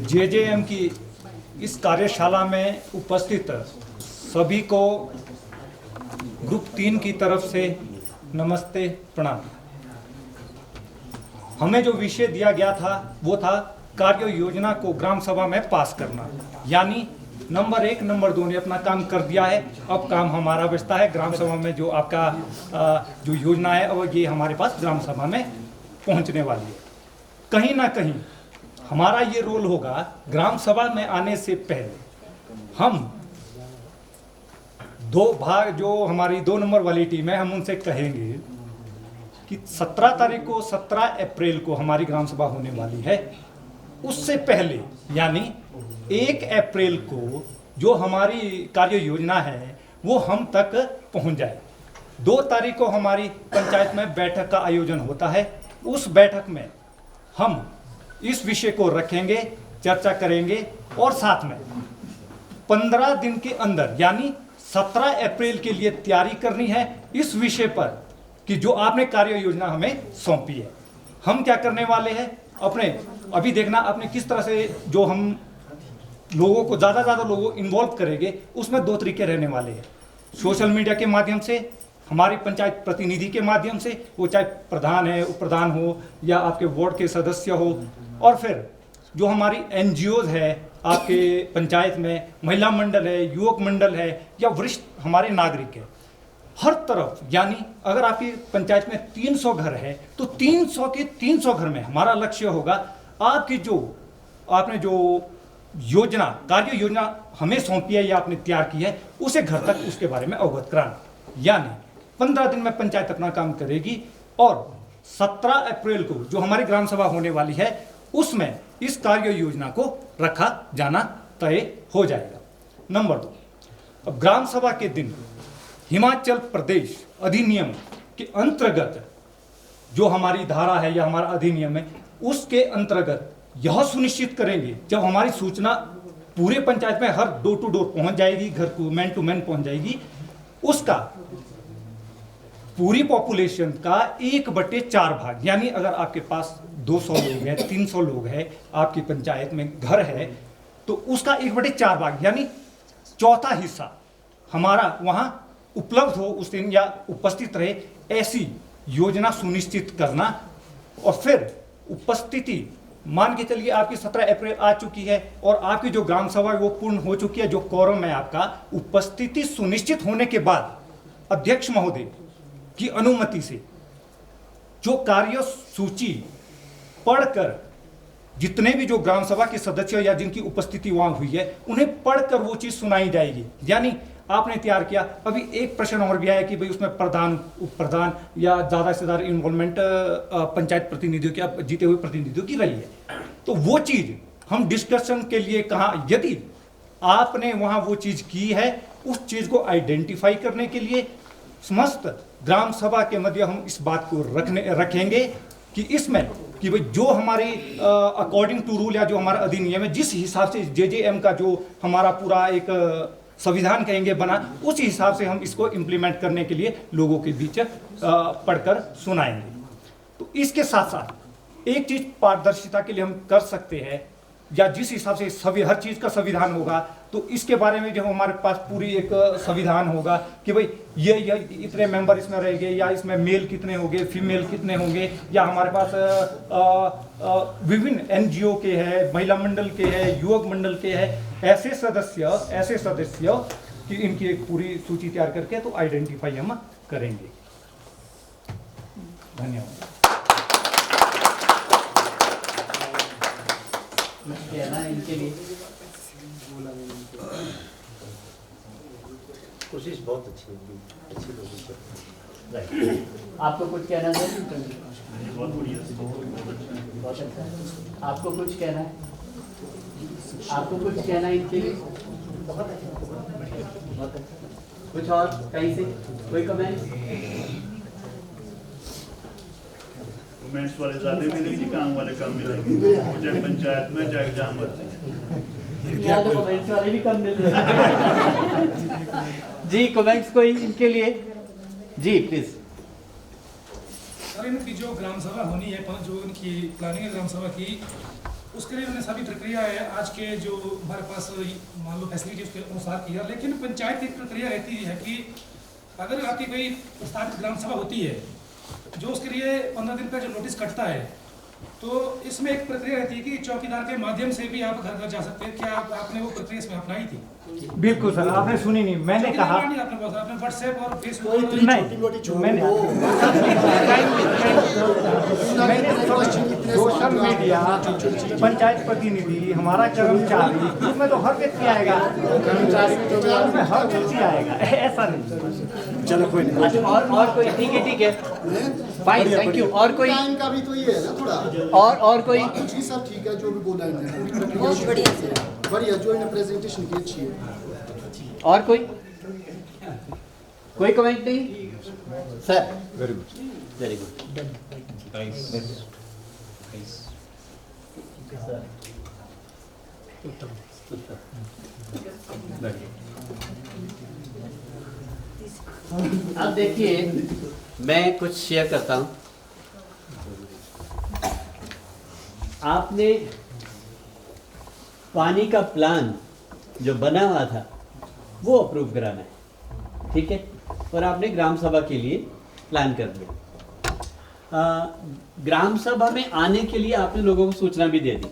JJM की इस कार्यशाला में उपस्थित सभी को ग्रुप 3 की तरफ से नमस्ते प्रणाम। हमें जो विषय दिया गया था वो था कार्य योजना को ग्राम सभा में पास करना, यानी नंबर 1 नंबर 2 ने अपना काम कर दिया है। अब काम हमारा बचता है ग्राम सभा में जो आपका जो योजना है और ये हमारे पास ग्राम सभा में पहुंचने वाली है। कहीं ना कहीं हमारा ये रोल होगा, ग्राम सभा में आने से पहले हम 2 भाग जो हमारी 2 नंबर वाली टीम है, हम उनसे कहेंगे कि 17 तारीख को 17 अप्रैल को हमारी ग्राम सभा होने वाली है। उससे पहले यानी 1 अप्रैल को जो हमारी कार्य योजना है वो हम तक पहुंच जाए। 2 तारीख को हमारी पंचायत में बैठक का आयोजन होता है। उस बैठक में हम इस विषय को रखेंगे, चर्चा करेंगे और साथ में 15 दिन के अंदर यानी 17 अप्रैल के लिए तैयारी करनी है इस विषय पर कि जो आपने कार्य योजना हमें सौंपी है। हम क्या करने वाले हैं, अपने अभी देखना अपने किस तरह से जो हम लोगों को ज़्यादा लोगों इन्वॉल्व करेंगे, उसमें 2 तरीके रहने वाले हैं। सोशल मीडिया के माध्यम से, हमारी पंचायत प्रतिनिधि के माध्यम से, वो चाहे प्रधान है, उप प्रधान हो या आपके वार्ड के सदस्य हो, और फिर जो हमारी एनजीओज है आपके पंचायत में, महिला मंडल है, युवक मंडल है या वरिष्ठ हमारे नागरिक है, हर तरफ। यानी अगर आपकी पंचायत में 300 घर है तो 300 के 300 घर में हमारा लक्ष्य होगा आपकी जो आपने जो योजना कार्य योजना हमें सौंपी है या आपने तैयार की है उसे घर तक उसके बारे में अवगत कराना। यानी 15 दिन में पंचायत अपना काम करेगी और 17 अप्रैल को जो हमारी ग्राम सभा होने वाली है उसमें इस कार्य योजना को रखा जाना तय हो जाएगा। नंबर 2, अब ग्राम सभा के दिन हिमाचल प्रदेश अधिनियम के अंतर्गत जो हमारी धारा है या हमारा अधिनियम है उसके अंतर्गत यह सुनिश्चित करेंगे जब हमारी सूचना पूरे पंचायत में हर डोर टू डोर पहुंच जाएगी, घर को मैन टू मैन पहुंच जाएगी, उसका पूरी पॉपुलेशन का 1/4 भाग, यानी अगर आपके पास 200 लोग हैं, 300 लोग हैं, आपकी पंचायत में घर है तो उसका 1/4 भाग यानी चौथा हिस्सा हमारा वहां उपलब्ध हो उस दिन या उपस्थित रहे, ऐसी योजना सुनिश्चित करना। और फिर उपस्थिति मान के चलिए आपकी 17 अप्रैल आ चुकी है और आपकी जो ग्राम सभा है वो पूर्ण हो चुकी है, जो कोरम है आपका, उपस्थिति सुनिश्चित होने के बाद अध्यक्ष महोदय की अनुमति से जो कार्य सूची पढ़कर जितने भी जो ग्राम सभा के सदस्य या जिनकी उपस्थिति वहां हुई है उन्हें पढ़कर वो चीज सुनाई जाएगी। यानी आपने तैयार किया, अभी एक प्रश्न और भी आया कि भाई उसमें प्रधान, उप प्रधान या ज़्यादा से ज़्यादा इन्वॉल्वमेंट पंचायत प्रतिनिधियों की, जीते हुए प्रतिनिधियों की रही है, तो वो चीज़ हम डिस्कशन के लिए कहाँ, यदि आपने वहाँ वो चीज़ की है उस चीज़ को आइडेंटिफाई करने के लिए समस्त ग्राम सभा के मध्य हम इस बात को रखेंगे कि इसमें कि भाई जो हमारी अकॉर्डिंग टू रूल या जो हमारा अधिनियम है, जिस हिसाब से जेजेएम का जो हमारा पूरा एक संविधान कहेंगे बना, उस हिसाब से हम इसको इम्प्लीमेंट करने के लिए लोगों के बीच पढ़कर सुनाएंगे। तो इसके साथ साथ एक चीज पारदर्शिता के लिए हम कर सकते हैं, या जिस हिसाब से सभी हर चीज का संविधान होगा तो इसके बारे में जो हमारे पास पूरी एक संविधान होगा कि भाई ये इतने मेंबर इसमें रहेंगे, या इसमें मेल कितने होंगे, फीमेल कितने होंगे, या हमारे पास विभिन्न एनजीओ के हैं, महिला मंडल के हैं, युवक मंडल के हैं, ऐसे सदस्य कि इनकी एक पूरी सूची तैयार करके तो आइडेंटिफाई हम करेंगे। धन्यवाद। इनके लिए कोशिश बहुत अच्छी होगी। आपको कुछ कहना है? बहुत बढ़िया, बहुत अच्छा। आपको कुछ कहना है? आपको कुछ कहना है इनके लिए? बहुत अच्छा। कुछ और कहीं से कोई कमेंट? कमेंट्स वाले ज़्यादा मिलेंगे, काम वाले कम मिलेंगे, चाहे पंचायत में चाहे जहाँ मर्जी। यहाँ तो कमेंट्स वाले भी कम मिल रहे हैं। जी कमेंट्स कोई इनके लिए? जी प्लीज। सर इनकी जो ग्राम सभा होनी है, जो इनकी प्लानिंग है ग्राम सभा की, उसके लिए उन्होंने सभी प्रक्रिया है आज के जो हमारे पास मान लो फैसिलिटी उसके अनुसार किया, लेकिन पंचायत की एक प्रक्रिया रहती है कि अगर आपकी कोई प्रस्तावित ग्राम सभा होती है जो उसके लिए 15 दिन का जो नोटिस कटता है, तो इसमें एक प्रक्रिया रहती है कि चौकीदार के माध्यम से भी आप घर घर जा सकते हैं। क्या आपने वो प्रक्रिया इसमें अपनाई थी? बिल्कुल सर, आपने सुनी नहीं, मैंने कहा नहीं, आपने बहुत आपने व्हाट्सएप और फेसबुक नहीं, मैंने सोशल मीडिया, पंचायत प्रतिनिधि, हमारा कर्मचारी, उसमें तो हर व्यक्ति आएगा, उसमें हर व्यक्ति आएगा, ऐसा नहीं। चलो कोई नहीं। अच्छा, और कोई? ठीक है फाइन, थैंक यू। और कोई? टाइम का भी तो ये है ना थोड़ा। और कोई? जी सर ठीक है, जो भी बोला इन्होंने बहुत बढ़िया जो इन्होंने प्रेजेंटेशन की अच्छी है। और कोई कमेंट नहीं सर? Very good. अब देखिए, मैं कुछ शेयर करता हूं। आपने पानी का प्लान जो बना हुआ था वो अप्रूव कराना है, ठीक है, और आपने ग्राम सभा के लिए प्लान कर दिया। ग्राम सभा में आने के लिए आपने लोगों को सूचना भी दे दी,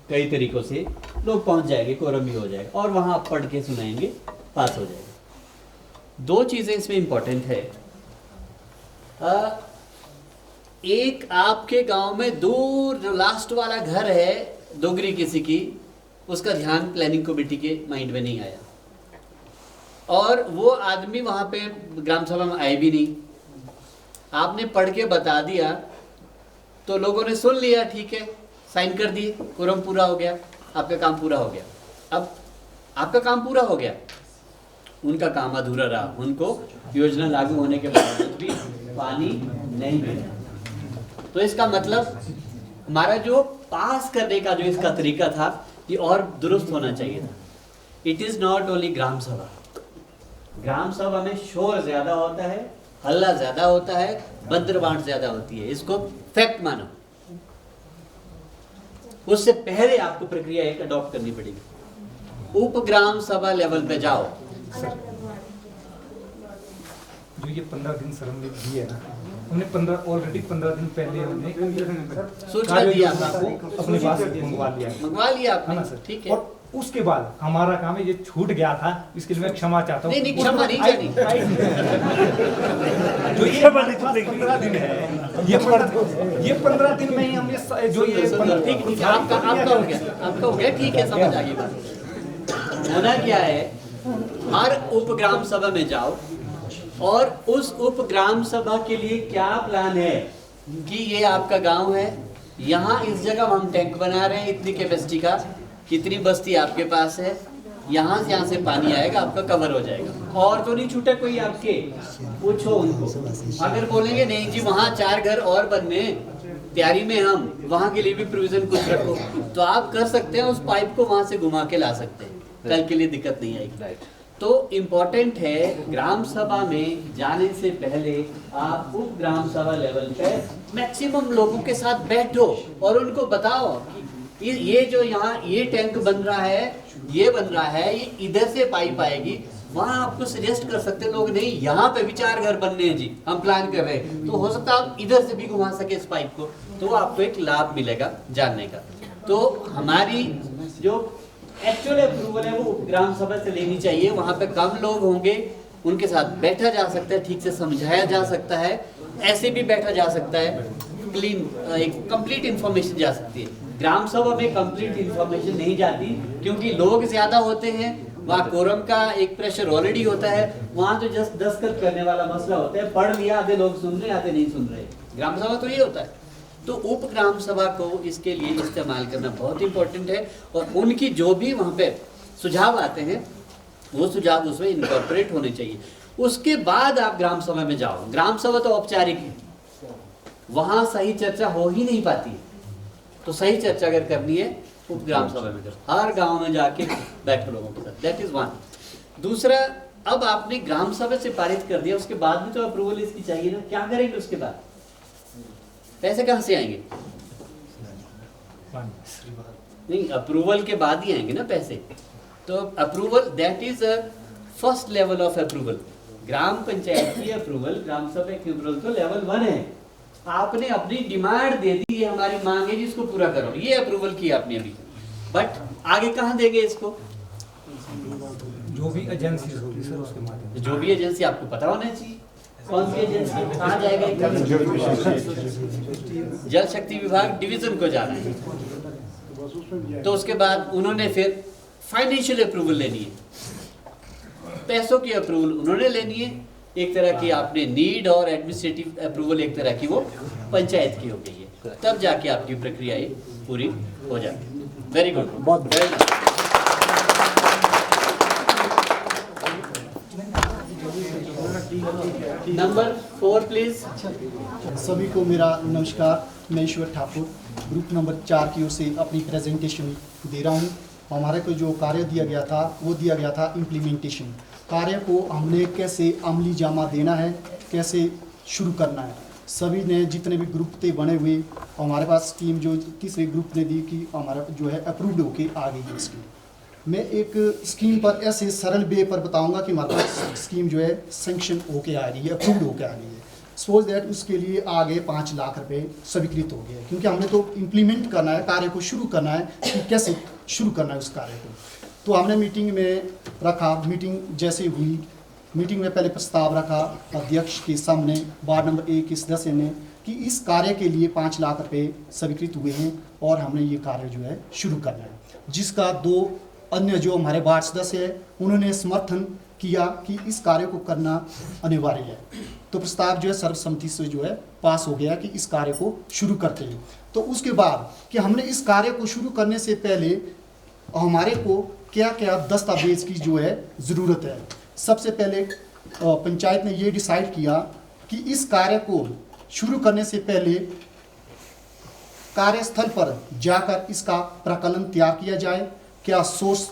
कई तरीकों से लोग पहुंच जाएंगे, कोरम भी हो जाएगा, और वहां आप पढ़ के सुनाएंगे, पास हो जाएगा। दो चीज़ें इसमें इम्पोर्टेंट है। एक, आपके गांव में दूर जो लास्ट वाला घर है डोगरी किसी की, उसका ध्यान प्लानिंग कमेटी के माइंड में नहीं आया, और वो आदमी वहाँ पे ग्राम सभा में आए भी नहीं। आपने पढ़ के बता दिया तो लोगों ने सुन लिया, ठीक है, साइन कर दिए, कोरम पूरा हो गया, आपका काम पूरा हो गया। अब आपका काम पूरा हो गया, उनका काम अधूरा रहा, उनको योजना लागू होने के बावजूद भी पानी नहीं मिला। तो इसका मतलब हमारा जो पास करने का जो इसका तरीका था ये और दुरुस्त होना चाहिए था। इट इज नॉट ओनली ग्राम सभा। ग्राम सभा में शोर ज्यादा होता है, हल्ला ज्यादा होता है, बंदरबांट ज्यादा होती है, इसको फैक्ट मानो। उससे पहले आपको प्रक्रिया एक अडॉप्ट करनी पड़ेगी। उप ग्राम सभा लेवल पे जाओ। जो ये 15 दिन सर हमने दिए है ना, हमने ऑलरेडी 15 दिन पहले हमने सूचना दिया आपको, अपने पास मंगवा लिया है। मंगवा लिया है ना आपने, सर? ठीक है। और उसके बाद हमारा काम है, ये छूट गया था, इसके लिए मैं क्षमा चाहता हूँ। नहीं, क्षमा नहीं चाहिए। जो ये 15 दिन है, ये 15 दिन में ही हम ये जो ये ठीक है, आपका हो गया, ठीक है, समझ आ गई बात। होना क्या है, हर उप ग्राम सभा में जाओ और उस उप ग्राम सभा के लिए क्या प्लान है कि ये आपका गांव है, यहाँ इस जगह हम टैंक बना रहे हैं इतनी कैपेसिटी का, कितनी बस्ती आपके पास है, यहाँ से पानी आएगा, आपका कवर हो जाएगा। और तो नहीं छूटे कोई आपके, पूछो उनको। अगर बोलेंगे नहीं जी वहाँ 4 घर और बनने तैयारी में, हम वहाँ के लिए भी प्रोविजन कुछ रखो, तो आप कर सकते हैं, उस पाइप को वहाँ से घुमा के ला सकते हैं, कल के लिए दिक्कत नहीं आएगी। तो इम्पोर्टेंट है, ग्राम सभा में जाने से पहले आप उप ग्राम सभा लेवल पे मैक्सिमम लोगों के साथ बैठो और उनको बताओ कि ये जो यहाँ ये टैंक बन रहा है, ये बन रहा है, ये इधर से पाइप आएगी। वहाँ आपको सजेस्ट कर सकते लोग, नहीं यहाँ पे भी 4 घर बनने हैं जी, हम प्लान कर रहे हैं, तो हो सकता है आप इधर से भी घुमा सके इस पाइप को, तो आपको एक लाभ मिलेगा जानने का। तो हमारी जो एक्चुअल अप्रूवल है वो ग्राम सभा से लेनी चाहिए। वहाँ पे कम लोग होंगे, उनके साथ बैठा जा सकता है, ठीक से समझाया जा सकता है, ऐसे भी बैठा जा सकता है, क्लीन एक कंप्लीट इंफॉर्मेशन जा सकती है। ग्राम सभा में कंप्लीट इंफॉर्मेशन नहीं जाती क्योंकि लोग ज्यादा होते हैं, वहाँ कोरम का एक प्रेशर ऑलरेडी होता है, वहाँ तो जस्ट दस्तखत करने वाला मसला होता है, पढ़ लिया, आधे लोग सुन रहे, आधे नहीं सुन रहे। ग्राम सभा तो ये होता है। तो उप ग्राम सभा को इसके लिए इस्तेमाल करना बहुत इंपॉर्टेंट है, और उनकी जो भी वहाँ पे सुझाव आते हैं वो सुझाव उसमें इनकॉर्पोरेट होने चाहिए। उसके बाद आप ग्राम सभा में जाओ। ग्राम सभा तो औपचारिक है, वहाँ सही चर्चा हो ही नहीं पाती है, तो सही चर्चा अगर करनी है उप ग्राम सभा में करो, हर गाँव में जाके बैठो लोगों के साथ। That is one. दूसरा, अब आपने ग्राम सभा से पारित कर दिया, उसके बाद भी तो अप्रूवल इसकी चाहिए ना, क्या करेंगे उसके बाद? पैसे कहाँ से आएंगे? नहीं, अप्रूवल के बाद ही आएंगे ना पैसे। तो approval that is first level of approval. ग्राम पंचायत की अप्रूवल, ग्राम सभा की अप्रूवल तो लेवल 1 है। आपने अपनी डिमांड दे दी, ये हमारी मांग है जिसको पूरा करो, ये अप्रूवल किया आपने अभी। बट आगे कहाँ देंगे इसको? जो भी एजेंसी होगी सर उसके माध्यम जो भी एजेंसी आपको पता होना चाहिए कौन सी एजेंसी, कहाँ जाएगा? जल शक्ति विभाग डिवीजन को जाना है। तो उसके बाद उन्होंने फिर फाइनेंशियल अप्रूवल लेनी है, पैसों की अप्रूवल उन्होंने लेनी है। एक तरह की आपने नीड और एडमिनिस्ट्रेटिव अप्रूवल एक तरह की वो पंचायत की हो गई है, तब जाके आपकी प्रक्रिया ये पूरी हो जाती है। वेरी गुड, बहुत नंबर 4 प्लीज। सभी को मेरा नमस्कार। मैं ईश्वर ठाकुर ग्रुप नंबर 4 की ओर से अपनी प्रेजेंटेशन दे रहा हूँ। हमारे को जो कार्य दिया गया था वो दिया गया था इम्प्लीमेंटेशन। कार्य को हमने कैसे अमली जामा देना है, कैसे शुरू करना है। सभी ने जितने भी ग्रुप थे बने हुए, हमारे पास स्कीम जो तीसरे ग्रुप ने दी कि हमारा जो है अप्रूव्ड होके आ गई है स्कीम। मैं एक स्कीम पर ऐसे सरल वे पर बताऊंगा कि हमारे पास स्कीम जो है सेंक्शन होके आ रही है, अप्रूव्ड होके आ रही है। सपोज दैट उसके लिए आगे 5 लाख रुपए स्वीकृत हो गए, क्योंकि हमने तो इम्प्लीमेंट करना है, कार्य को शुरू करना है कि कैसे शुरू करना है उस कार्य को। तो हमने मीटिंग में रखा, मीटिंग जैसे हुई, मीटिंग में पहले प्रस्ताव रखा अध्यक्ष के सामने, वार्ड नंबर 1 के सदस्य ने, कि इस कार्य के लिए 5 लाख रुपए स्वीकृत हुए हैं और हमने ये कार्य जो है शुरू करना है। जिसका 2 अन्य जो हमारे वार्ड सदस्य हैं उन्होंने समर्थन किया कि इस कार्य को करना अनिवार्य है। तो प्रस्ताव जो है सर्वसम्मति से जो है पास हो गया कि इस कार्य को शुरू करते हैं। तो उसके बाद कि हमने इस कार्य को शुरू करने से पहले हमारे को क्या क्या दस्तावेज की जो है ज़रूरत है। सबसे पहले पंचायत ने ये डिसाइड किया कि इस कार्य को शुरू करने से पहले कार्यस्थल पर जाकर इसका प्रकलन तैयार किया जाए। क्या सोर्स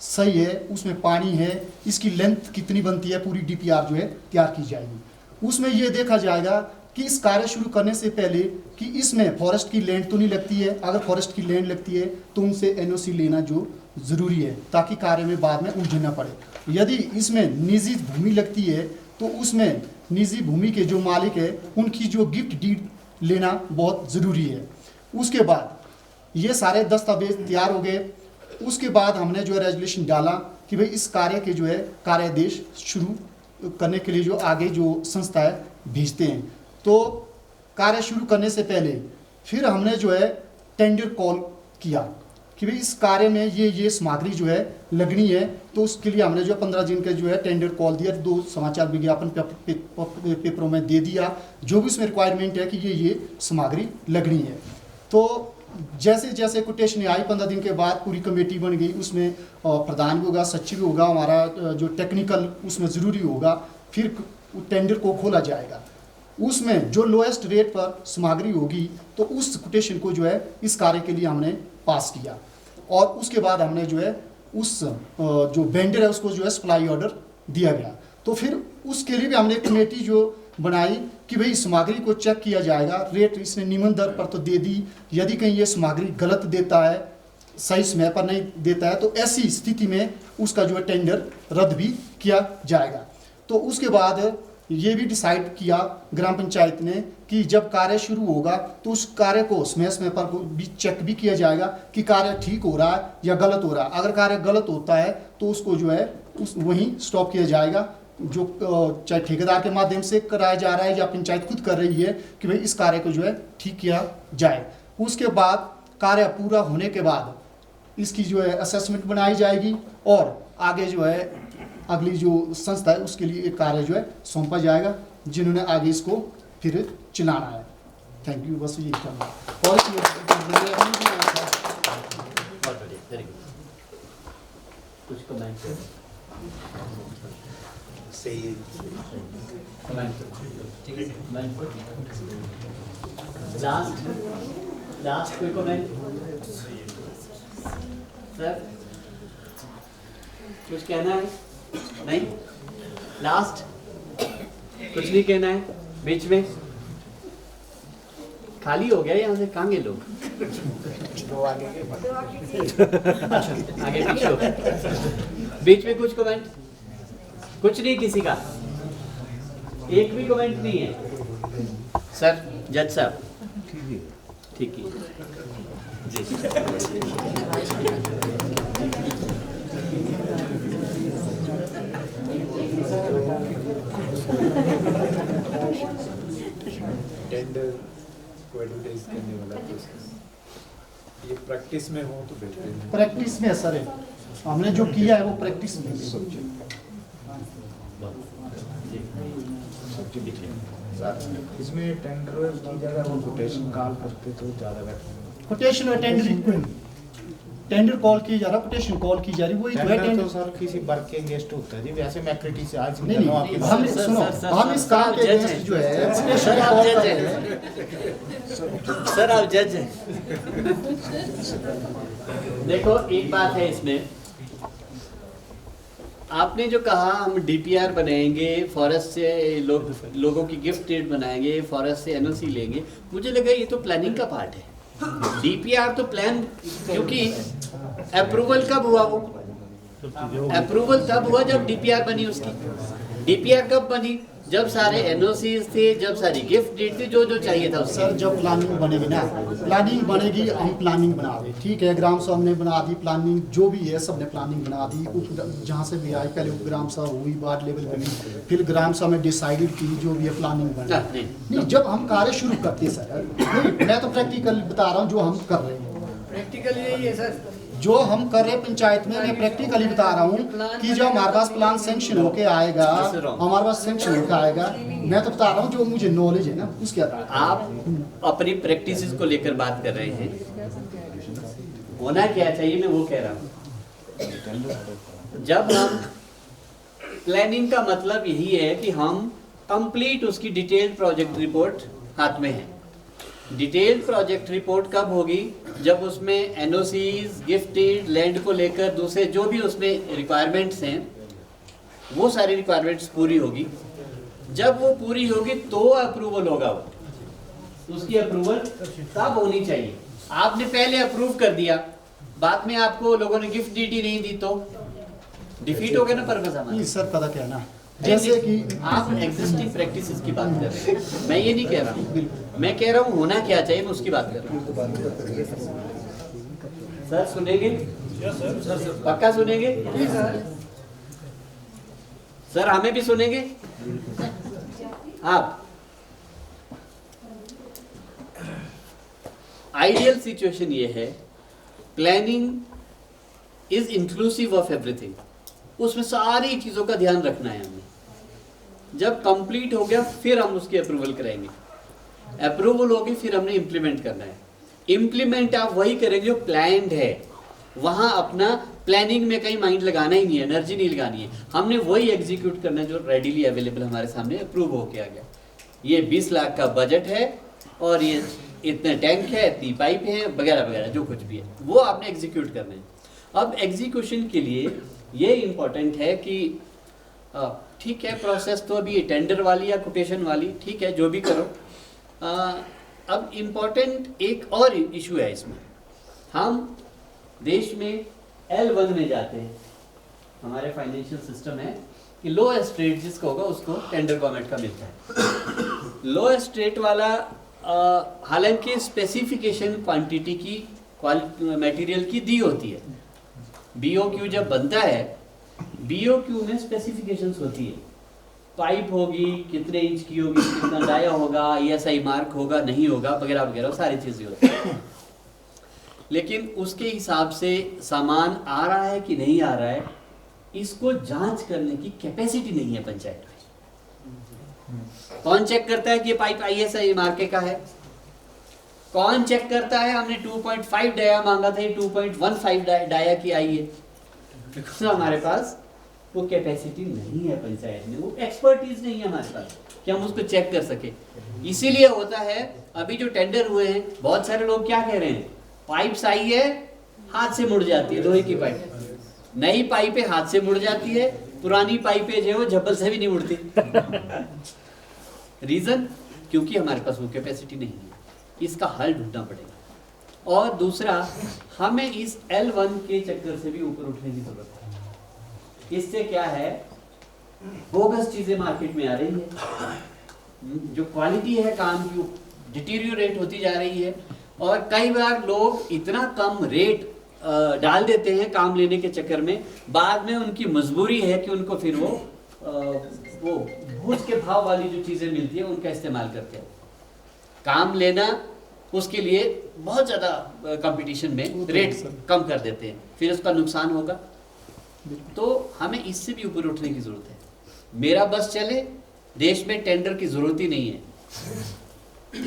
सही है, उसमें पानी है, इसकी लेंथ कितनी बनती है, पूरी डीपीआर जो है तैयार की जाएगी। उसमें यह देखा जाएगा कि इस कार्य शुरू करने से पहले कि इसमें फॉरेस्ट की लैंड तो नहीं लगती है। अगर फॉरेस्ट की लैंड लगती है तो उनसे एनओसी लेना जो ज़रूरी है, ताकि कार्य में बाद में उलझन न पड़े। यदि इसमें निजी भूमि लगती है तो उसमें निजी भूमि के जो मालिक है उनकी जो गिफ्ट डीड लेना बहुत ज़रूरी है। उसके बाद ये सारे दस्तावेज तैयार हो गए। उसके बाद हमने जो है रेजोल्यूशन डाला कि भाई इस कार्य के जो है कार्यादेश शुरू करने के लिए जो आगे जो संस्था है भेजते हैं। तो कार्य शुरू करने से पहले फिर हमने जो है टेंडर कॉल किया कि भाई इस कार्य में ये सामग्री जो है लगनी है। तो उसके लिए हमने जो 15 दिन का जो है टेंडर कॉल दिया, 2 समाचार विज्ञापन पेपरों में दे दिया, जो भी उसमें रिक्वायरमेंट है कि ये सामग्री लगनी है। तो जैसे जैसे कोटेशन आई 15 दिन के बाद पूरी कमेटी बन गई। उसमें प्रधान भी होगा, सचिव होगा, हमारा जो टेक्निकल उसमें ज़रूरी होगा। फिर टेंडर को खोला जाएगा। उसमें जो लोएस्ट रेट पर सामग्री होगी तो उस कोटेशन को जो है इस कार्य के लिए हमने पास किया। और उसके बाद हमने जो है उस जो वेंडर है उसको जो है सप्लाई ऑर्डर दिया गया। तो फिर उसके लिए भी हमने एक कमेटी जो बनाई कि भाई सामग्री को चेक किया जाएगा। रेट इसने निम्न दर पर तो दे दी, यदि कहीं ये सामग्री गलत देता है, सही समय पर नहीं देता है, तो ऐसी स्थिति में उसका जो है टेंडर रद्द भी किया जाएगा। तो उसके बाद ये भी डिसाइड किया ग्राम पंचायत ने कि जब कार्य शुरू होगा तो उस कार्य को समय पर भी चेक भी किया जाएगा कि कार्य ठीक हो रहा है या गलत हो रहा है। अगर कार्य गलत होता है तो उसको जो है वहीं स्टॉप किया जाएगा, जो चाहे ठेकेदार के माध्यम से कराया जा रहा है या पंचायत खुद कर रही है कि भाई इस कार्य को जो है ठीक किया जाए। उसके बाद कार्य पूरा होने के बाद इसकी जो है असेसमेंट बनाई जाएगी और आगे जो है अगली जो संस्था है उसके लिए एक कार्य जो है सौंपा जाएगा, जिन्होंने आगे इसको फिर चलाना है। थैंक यू, बस यही करना है। और कुछ कमेंट लास्ट कोई कमेंट सर? कुछ कहना है? नहीं, लास्ट कुछ नहीं कहना है? बीच में खाली हो गया यहाँ से, कहाँ गए लोग? आगे पीछे हो। बीच में कुछ कमेंट? कुछ नहीं किसी का? एक भी कमेंट नहीं है? सर, जज साहब, ठीक है जी। टेंडर को एडवर्टाइज करने वाला प्रोसेस ये प्रैक्टिस में हो तो बेहतर है। प्रैक्टिस में सर है, हमने जो किया है वो प्रैक्टिस में है। इसमें टेंडर की जगह वो कोटेशन कॉल करते तो ज़्यादा बेहतर है। कोटेशन और टेंडर कॉल की जा रहा, कोटेशन कॉल की जा रही, वही तो है टेंडर टेंडर। तो सर किसी वर्क के अगेंस्ट होता है जी, वैसे मैं क्रिटिसाइज नहीं नहीं, आपके हम सर, सुनो, सर, हम इस काम के जज अगेंस्ट हैं। जो है कोटेशन सर, आप कॉल जज कर हैं। रहे हैं। सर आप जज हैं। देखो एक बात है इसमें, आपने जो कहा हम डीपीआर बनाएंगे, फॉरेस्ट से लोगों की गिफ्ट डेट बनाएंगे, फॉरेस्ट से एनओसी लेंगे, मुझे लगा ये तो प्लानिंग का पार्ट है। डीपीआर तो प्लान, क्योंकि अप्रूवल कब हुआ? वो अप्रूवल तब हुआ जब डीपीआर बनी उसकी। डीपीआर कब बनी? जब सारे एनओसीज थे, जब सारी गिफ्ट डेट थी, जो जो चाहिए था उससे। सर जब प्लानिंग बनेगी ना, प्लानिंग बनेगी, हम प्लानिंग बना रहे, ठीक है, ग्राम सभा हमने बना दी प्लानिंग, जो भी है सबने प्लानिंग बना दी, जहाँ से भी आई, पहले ग्राम सभा हुई, वार्ड लेवल पे हुई, फिर ग्राम सभा में डिसाइडेड की जो भी है प्लानिंग बनी। नहीं। नहीं, जब हम कार्य शुरू करते हैं सर, नहीं, मैं तो प्रैक्टिकल बता रहा हूँ जो हम कर रहे हैं, प्रैक्टिकल यही है सर। जो हम कर रहे हैं पंचायत में, मैं प्रैक्टिकली बता रहा हूँ कि जब हमारे पास प्लान सेंक्शन होके आएगा, हमारे पास सेंक्शन होके आएगा, मैं तो बता रहा हूँ जो मुझे नॉलेज है ना उसके आधार पर। आप अपनी प्रैक्टिस को लेकर बात कर रहे हैं, होना क्या चाहिए मैं वो कह रहा हूँ। जब हम प्लानिंग का मतलब यही है कि हम कंप्लीट उसकी डिटेल्ड प्रोजेक्ट रिपोर्ट हाथ में है। डिटेल्ड प्रोजेक्ट रिपोर्ट कब होगी? जब उसमें एनओसीज, गिफ्टेड, लैंड को लेकर दूसरे जो भी उसमें रिक्वायरमेंट्स हैं, वो सारी रिक्वायरमेंट्स पूरी होगी। जब वो पूरी होगी तो अप्रूवल होगा। वो उसकी अप्रूवल तब होनी चाहिए। आपने पहले अप्रूव कर दिया, बाद में आपको लोगों ने गिफ्ट डीड ही नहीं दी तो डिफीट हो गया ना पर्पस हमारा। नहीं सर, पता क्या है ना, जैसे कि आप एग्जिस्टिंग प्रैक्टिसेस की बात कर रहे हैं, मैं ये नहीं कह रहा हूँ। मैं कह रहा हूँ होना क्या चाहिए, मैं उसकी बात कर रहा हूँ। सर सुनेंगे? पक्का सुनेंगे? सर हमें भी सुनेंगे आप? आइडियल सिचुएशन ये है, planning is inclusive of everything. उसमें सारी चीजों का ध्यान रखना है हमें। जब कंप्लीट हो गया फिर हम उसकी अप्रूवल कराएंगे। अप्रूवल होगी फिर हमने इम्प्लीमेंट करना है। इम्प्लीमेंट आप वही करेंगे जो प्लान्ड है। वहां अपना प्लानिंग में कहीं माइंड लगाना ही नहीं है, एनर्जी नहीं लगानी है। हमने वही एग्जीक्यूट करना है जो रेडीली अवेलेबल हमारे सामने अप्रूव होके आ गया। ये 20 लाख का बजट है और ये इतने टैंक है, इतनी पाइप है, वगैरह वगैरह जो कुछ भी है वो आपने एग्जीक्यूट करना है। अब एग्जीक्यूशन के लिए ये इम्पोर्टेंट है कि ठीक है, प्रोसेस तो अभी टेंडर वाली या कोटेशन वाली, ठीक है, जो भी करो। अब इम्पोर्टेंट एक और इशू है इसमें। हम देश में L1 में जाते हैं, हमारे फाइनेंशियल सिस्टम है कि लोएस्ट रेट जिसका होगा उसको टेंडर गवर्नमेंट का मिलता है। लोएस्ट रेट वाला हालांकि स्पेसिफिकेशन क्वांटिटी की मटेरियल की दी होती है। BOQ जब बनता है, BOQ में स्पेसिफिकेशंस होती है, पाइप होगी, कितने इंच की होगी, कितना डाया होगा, ESI मार्क होगा, नहीं होगा, वगैरह वगैरह सारी चीजें होती है। लेकिन उसके हिसाब से सामान आ रहा है कि नहीं आ रहा है, इसको जांच करने की कैपेसिटी नहीं है पंचायत में। कौन चेक करता है कि ये पाइप ISI मार्के का है? कौन चेक करता है हमने 2.5 डाया मांगा था, 2.15 डाया की आई है? बिकॉज हमारे पास वो कैपेसिटी नहीं है पंचायत में, वो एक्सपर्टीज नहीं है हमारे पास कि हम उसको चेक कर सके। इसीलिए होता है अभी जो टेंडर हुए हैं, बहुत सारे लोग क्या कह रहे हैं, पाइप्स आई है हाथ से मुड़ जाती है, लोहे की पाइप, नई पाइपें हाथ से मुड़ जाती है, पुरानी पाइपें जो है वो झब्बल से भी नहीं मुड़ती। रीजन क्योंकि हमारे पास वो कैपेसिटी नहीं है। इसका हल ढूंढना पड़ेगा। और दूसरा, हमें इस L1 के चक्कर से भी ऊपर उठने की जरूरत है। इससे क्या है, बोगस चीजें मार्केट में आ रही है, जो क्वालिटी है काम की डिटीरियोरेट होती जा रही है, और कई बार लोग इतना कम रेट डाल देते हैं काम लेने के चक्कर में, बाद में उनकी मजबूरी है कि उनको फिर वो भूज के भाव वाली जो चीजें मिलती है उनका इस्तेमाल करते हैं। काम लेना, उसके लिए बहुत ज़्यादा कंपटीशन में रेट कम कर देते हैं, फिर उसका नुकसान होगा। तो हमें इससे भी ऊपर उठने की ज़रूरत है। मेरा बस चले, देश में टेंडर की ज़रूरत ही नहीं है।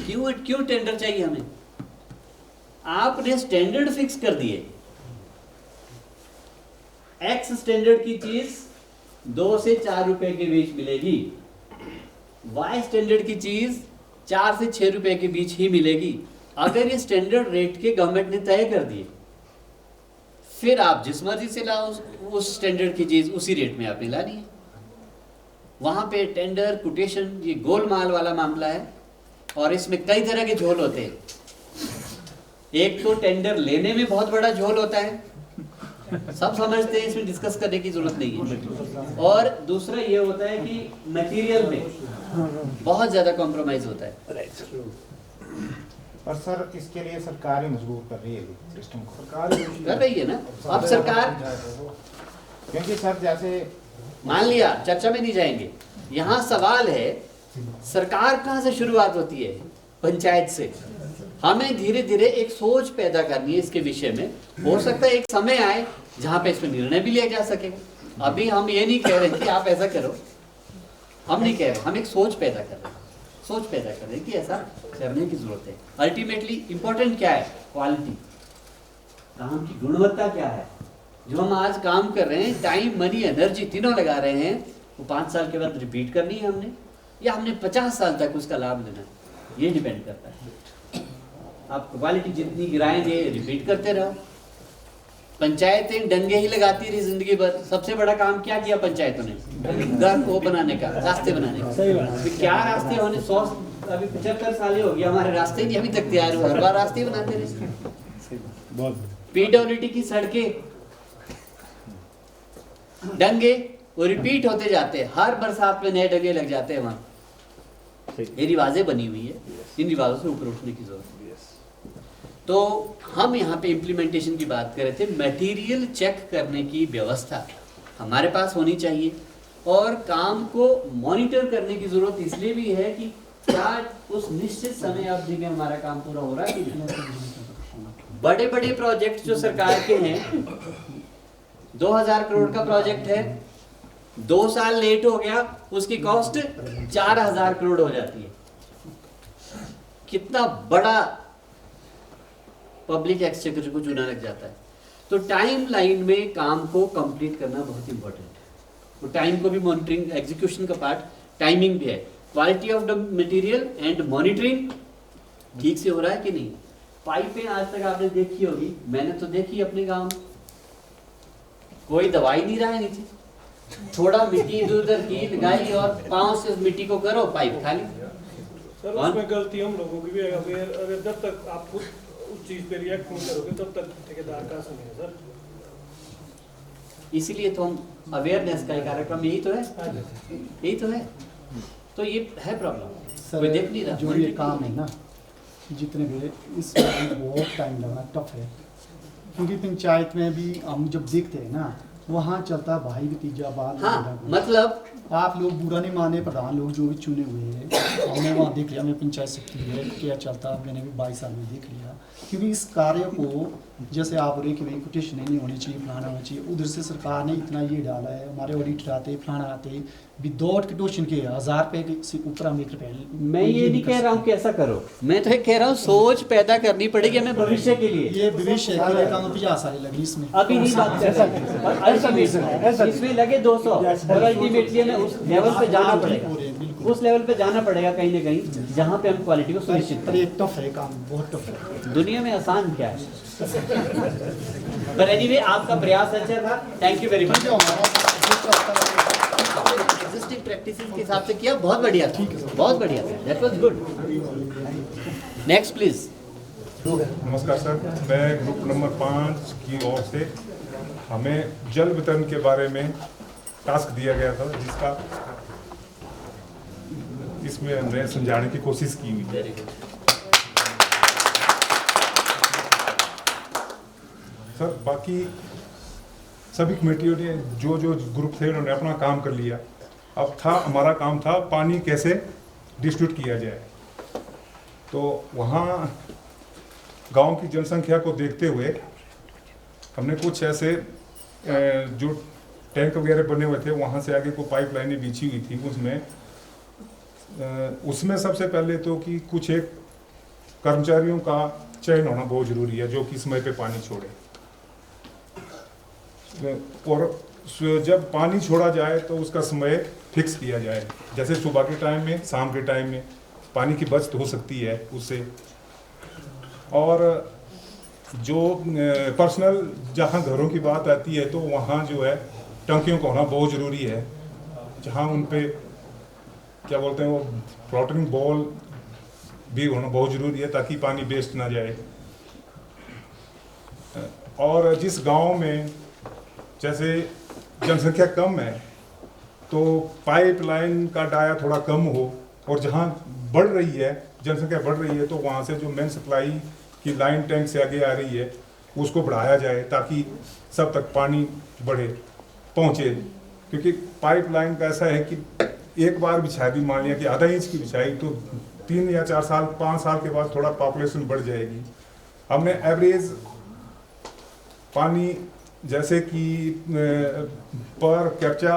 क्यों टेंडर चाहिए हमें? आपने स्टैंडर्ड फिक्स कर दिए, एक्स स्टैंडर्ड की चीज़ 2 से 4 रुपए के बीच मिलेगी, वाई स्टैंडर्ड की चीज़ 4 से 6 रुपए के बीच ही मिलेगी। अगर ये स्टैंडर्ड रेट के गवर्नमेंट ने तय कर दिए, फिर आप जिस मर्जी से लाओ उस स्टैंडर्ड की चीज उसी रेट में आपने लानी है। वहां पे टेंडर कोटेशन ये गोलमाल वाला मामला है, और इसमें कई तरह के झोल होते हैं। एक तो टेंडर लेने में बहुत बड़ा झोल होता है, सब समझते हैं, इसमें डिस्कस करने की जरूरत नहीं है। और दूसरा ये होता है कि मटेरियल में बहुत ज्यादा कॉम्प्रोमाइज होता है। पर सर इसके लिए सरकार ही मजबूर कर रही है सिस्टम को, सरकार कर रही है ना। अब सरकार, क्योंकि सर जैसे मान लिया, चर्चा में नहीं जाएंगे, यहाँ सवाल है सरकार कहाँ से शुरुआत होती है? पंचायत से। हमें धीरे धीरे एक सोच पैदा करनी है इसके विषय में। हो सकता है एक समय आए जहाँ पे इसमें निर्णय भी लिया जा सके। अभी हम ये नहीं कह रहे कि आप ऐसा करो, हम नहीं कह रहे, हम एक सोच पैदा कर रहे हैं, सोच पैदा कर रहे हैं कि ऐसा करने की जरूरत है। अल्टीमेटली इंपॉर्टेंट क्या है? क्वालिटी, काम की गुणवत्ता क्या है। जो हम आज काम कर रहे हैं, टाइम, मनी, एनर्जी तीनों लगा रहे हैं, वो 5 साल के बाद रिपीट करनी है हमने, या हमने 50 साल तक उसका लाभ लेना है, ये डिपेंड करता है। आप क्वालिटी जितनी गिराएंगे, रिपीट करते रहो। पंचायतें डंगे ही लगाती रही जिंदगी भर। सबसे बड़ा काम क्या किया पंचायतों ने? घर को बनाने का, रास्ते बनाने का। सही बात। क्या रास्ते होने, 100 अभी 75 साल हो गया, हमारे रास्ते नहीं अभी तक तैयार हुए, हर बार रास्ते बनाते रहे। पीडब्ल्यूडी की सड़कें, डंगे वो रिपीट होते जाते हैं, हर बरसात में नए डंगे लग जाते हैं वहां। ये रिवाजें बनी हुई है, इन रिवाजों से ऊपर उठने की जरूरत है। तो हम यहाँ पे इम्प्लीमेंटेशन की बात कर रहे थे। मटेरियल चेक करने की व्यवस्था हमारे पास होनी चाहिए, और काम को मॉनिटर करने की जरूरत इसलिए भी है कि क्या उस निश्चित समय अवधि में हमारा काम पूरा हो रहा है कि नहीं। बड़े बड़े प्रोजेक्ट जो सरकार के हैं, 2000 करोड़ का प्रोजेक्ट है, 2 साल लेट हो गया, उसकी कॉस्ट 4000 करोड़ हो जाती है। कितना बड़ा पब्लिक एक्सचेकर को चुना लग जाता है। तो टाइम लाइन में काम को कंप्लीट करना बहुत इंपॉर्टेंट है। तो टाइम को भी मॉनिटरिंग, एग्जीक्यूशन का पार्ट टाइमिंग भी है। Quality of the material and monitoring ठीक से हो रहा है कि नहीं। पाइपें आज तक आपने देखी होगी, मैंने तो देखी अपने गांव में, कोई दवाई नहीं रहा है नीचे, थोड़ा मिट्टी इधर उधर की लगाई और पांव से उस मिट्टी को करो, पाइप खाली। सर उसमें गलती हम लोगों की भी है। अगर जब तक आप उस चीज पे रिएक्ट नहीं करोगे तब तक ठेकेदार का असर नहीं है सर। इसीलिए तो हम अवेयरनेस का कार्यक्रम, यही तो है, यही तो है। तो ये है प्रॉब्लम, कोई देख नहीं रहा। जो ये काम है ना, जितने भी इसमें बहुत टाइम लगना टफ है, क्योंकि पंचायत में भी हम जब देखते हैं ना, वहाँ चलता भाई भतीजा बात। हाँ, मतलब आप लोग बुरा नहीं माने, प्रधान लोग जो भी चुने हुए हैं, हमने वहाँ देख लिया, मैं पंचायत सेक्रेटरी है, क्या चलता मैंने भी 22 साल में देख लिया। क्योंकि इस कार्य को जैसे आप बोले कि भाई कोटेशन नहीं होनी चाहिए, फलाना होना चाहिए, उधर से सरकार ने इतना ये डाला है, हमारे ऑडिटर आते, फलाना आते, विदाउट कोटेशन के 1000 रुपये से ऊपर मीटर पे। मैं ये नहीं कह रहा हूँ कि ऐसा करो, मैं तो कह रहा हूँ सोच पैदा करनी पड़ेगी हमें भविष्य के लिए। ये भविष्य के काम 50 साल लगी इसमें, अभी नहीं बात कर रहे, इसमें लगे 200, और अल्टीमेटली हमें उस लेवल पे जाना पड़ेगा, उस लेवल पे जाना पड़ेगा कहीं ना कहीं, जहाँ पे हम क्वालिटी को सुनिश्चित करें। ये टफ है काम, बहुत टफ है। दुनिया में आसान क्या है। पर एनीवे आपका प्रयास अच्छा था, thank you very much. Existing practices के हिसाब से किया, बहुत बढ़िया था, बहुत बढ़िया था, that was good. Next please. नमस्कार सर, मैं ग्रुप नंबर 5 की ओर से हमें जल वितरण के बारे में टास्क दिया गया था, जिसका इसमें हमने समझाने की कोशिश की हुई है। सर बाकी सभी कमेटियों ने जो जो ग्रुप थे उन्होंने अपना काम कर लिया। अब हमारा काम था पानी कैसे डिस्ट्रीब्यूट किया जाए। तो वहाँ गांव की जनसंख्या को देखते हुए हमने कुछ ऐसे जो टैंक वगैरह बने हुए थे वहाँ से आगे को पाइपलाइनें बिछी हुई थी। उसमें सबसे पहले तो कि कुछ एक कर्मचारियों का चयन होना बहुत ज़रूरी है जो कि समय पे पानी छोड़े। और जब पानी छोड़ा जाए तो उसका समय फिक्स किया जाए, जैसे सुबह के टाइम में, शाम के टाइम में पानी की बचत हो सकती है उससे। और जो पर्सनल जहाँ घरों की बात आती है तो वहाँ जो है टंकियों का होना बहुत ज़रूरी है, जहाँ उन पे क्या बोलते हैं वो फ्लोटिंग बॉल भी होना बहुत ज़रूरी है ताकि पानी वेस्ट ना जाए। और जिस गांव में जैसे जनसंख्या कम है तो पाइपलाइन का डाया थोड़ा कम हो, और जहाँ बढ़ रही है जनसंख्या बढ़ रही है तो वहाँ से जो मेन सप्लाई की लाइन टैंक से आगे आ रही है उसको बढ़ाया जाए ताकि सब तक पानी बढ़े पहुँचे। क्योंकि पाइपलाइन का ऐसा है कि एक बार बिछा दी, मान लिया कि आधा इंच की बिछाई, तो 3 या 4 साल 5 साल के बाद थोड़ा पॉपुलेशन बढ़ जाएगी। हमने एवरेज पानी जैसे कि पर कैप्चा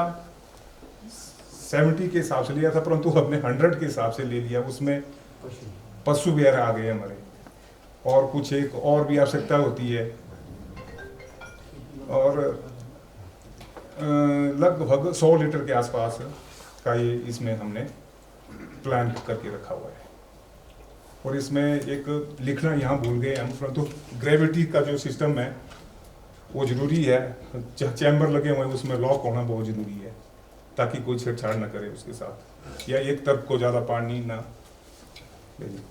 70 के हिसाब से लिया था, परंतु हमने 100 के हिसाब से ले लिया। उसमें पशु वगैरह आ गए हमारे, और कुछ एक और भी आवश्यकता होती है। और लगभग 100 लीटर के आसपास का ये इसमें हमने प्लान करके रखा हुआ है। और इसमें एक लिखना यहाँ भूल गए हम, परंतु ग्रेविटी का जो सिस्टम है वो ज़रूरी है। चैम्बर लगे हुए हैं उसमें लॉक होना बहुत ज़रूरी है ताकि कोई छेड़छाड़ ना करे उसके साथ, या एक तरफ को ज़्यादा पानी ना।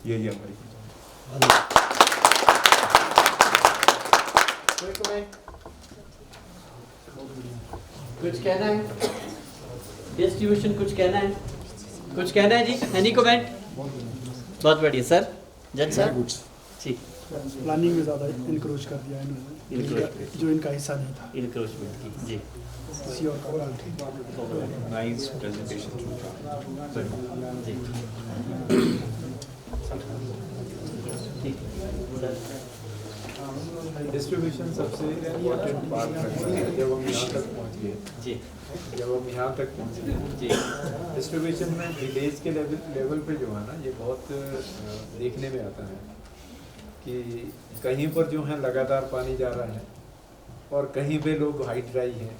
यही हमारी कुछ कहना है? डिस्ट्रीब्यूशन कुछ कहना है? कुछ कहना है जी? Any comment? बहुत बढ़िया सर। जज सर जी। प्लानिंग में ज़्यादा इंक्रोच कर दिया इन्होंने, जो इनका हिस्सा नहीं था। इंक्रोचमेंट की जी। किसी और का नाइस प्रेजेंटेशन डिस्ट्रीब्यूशन सबसे इम्पोर्टेंट पार्ट है। जब हम यहाँ तक पहुँच गए जी, जब हम यहाँ तक पहुँचे जी, डिस्ट्रीब्यूशन में विलेज के लेवल पे जो है ना, ये बहुत देखने में आता है कि कहीं पर जो है लगातार पानी जा रहा है और कहीं पे लोग हाइट ड्राई है।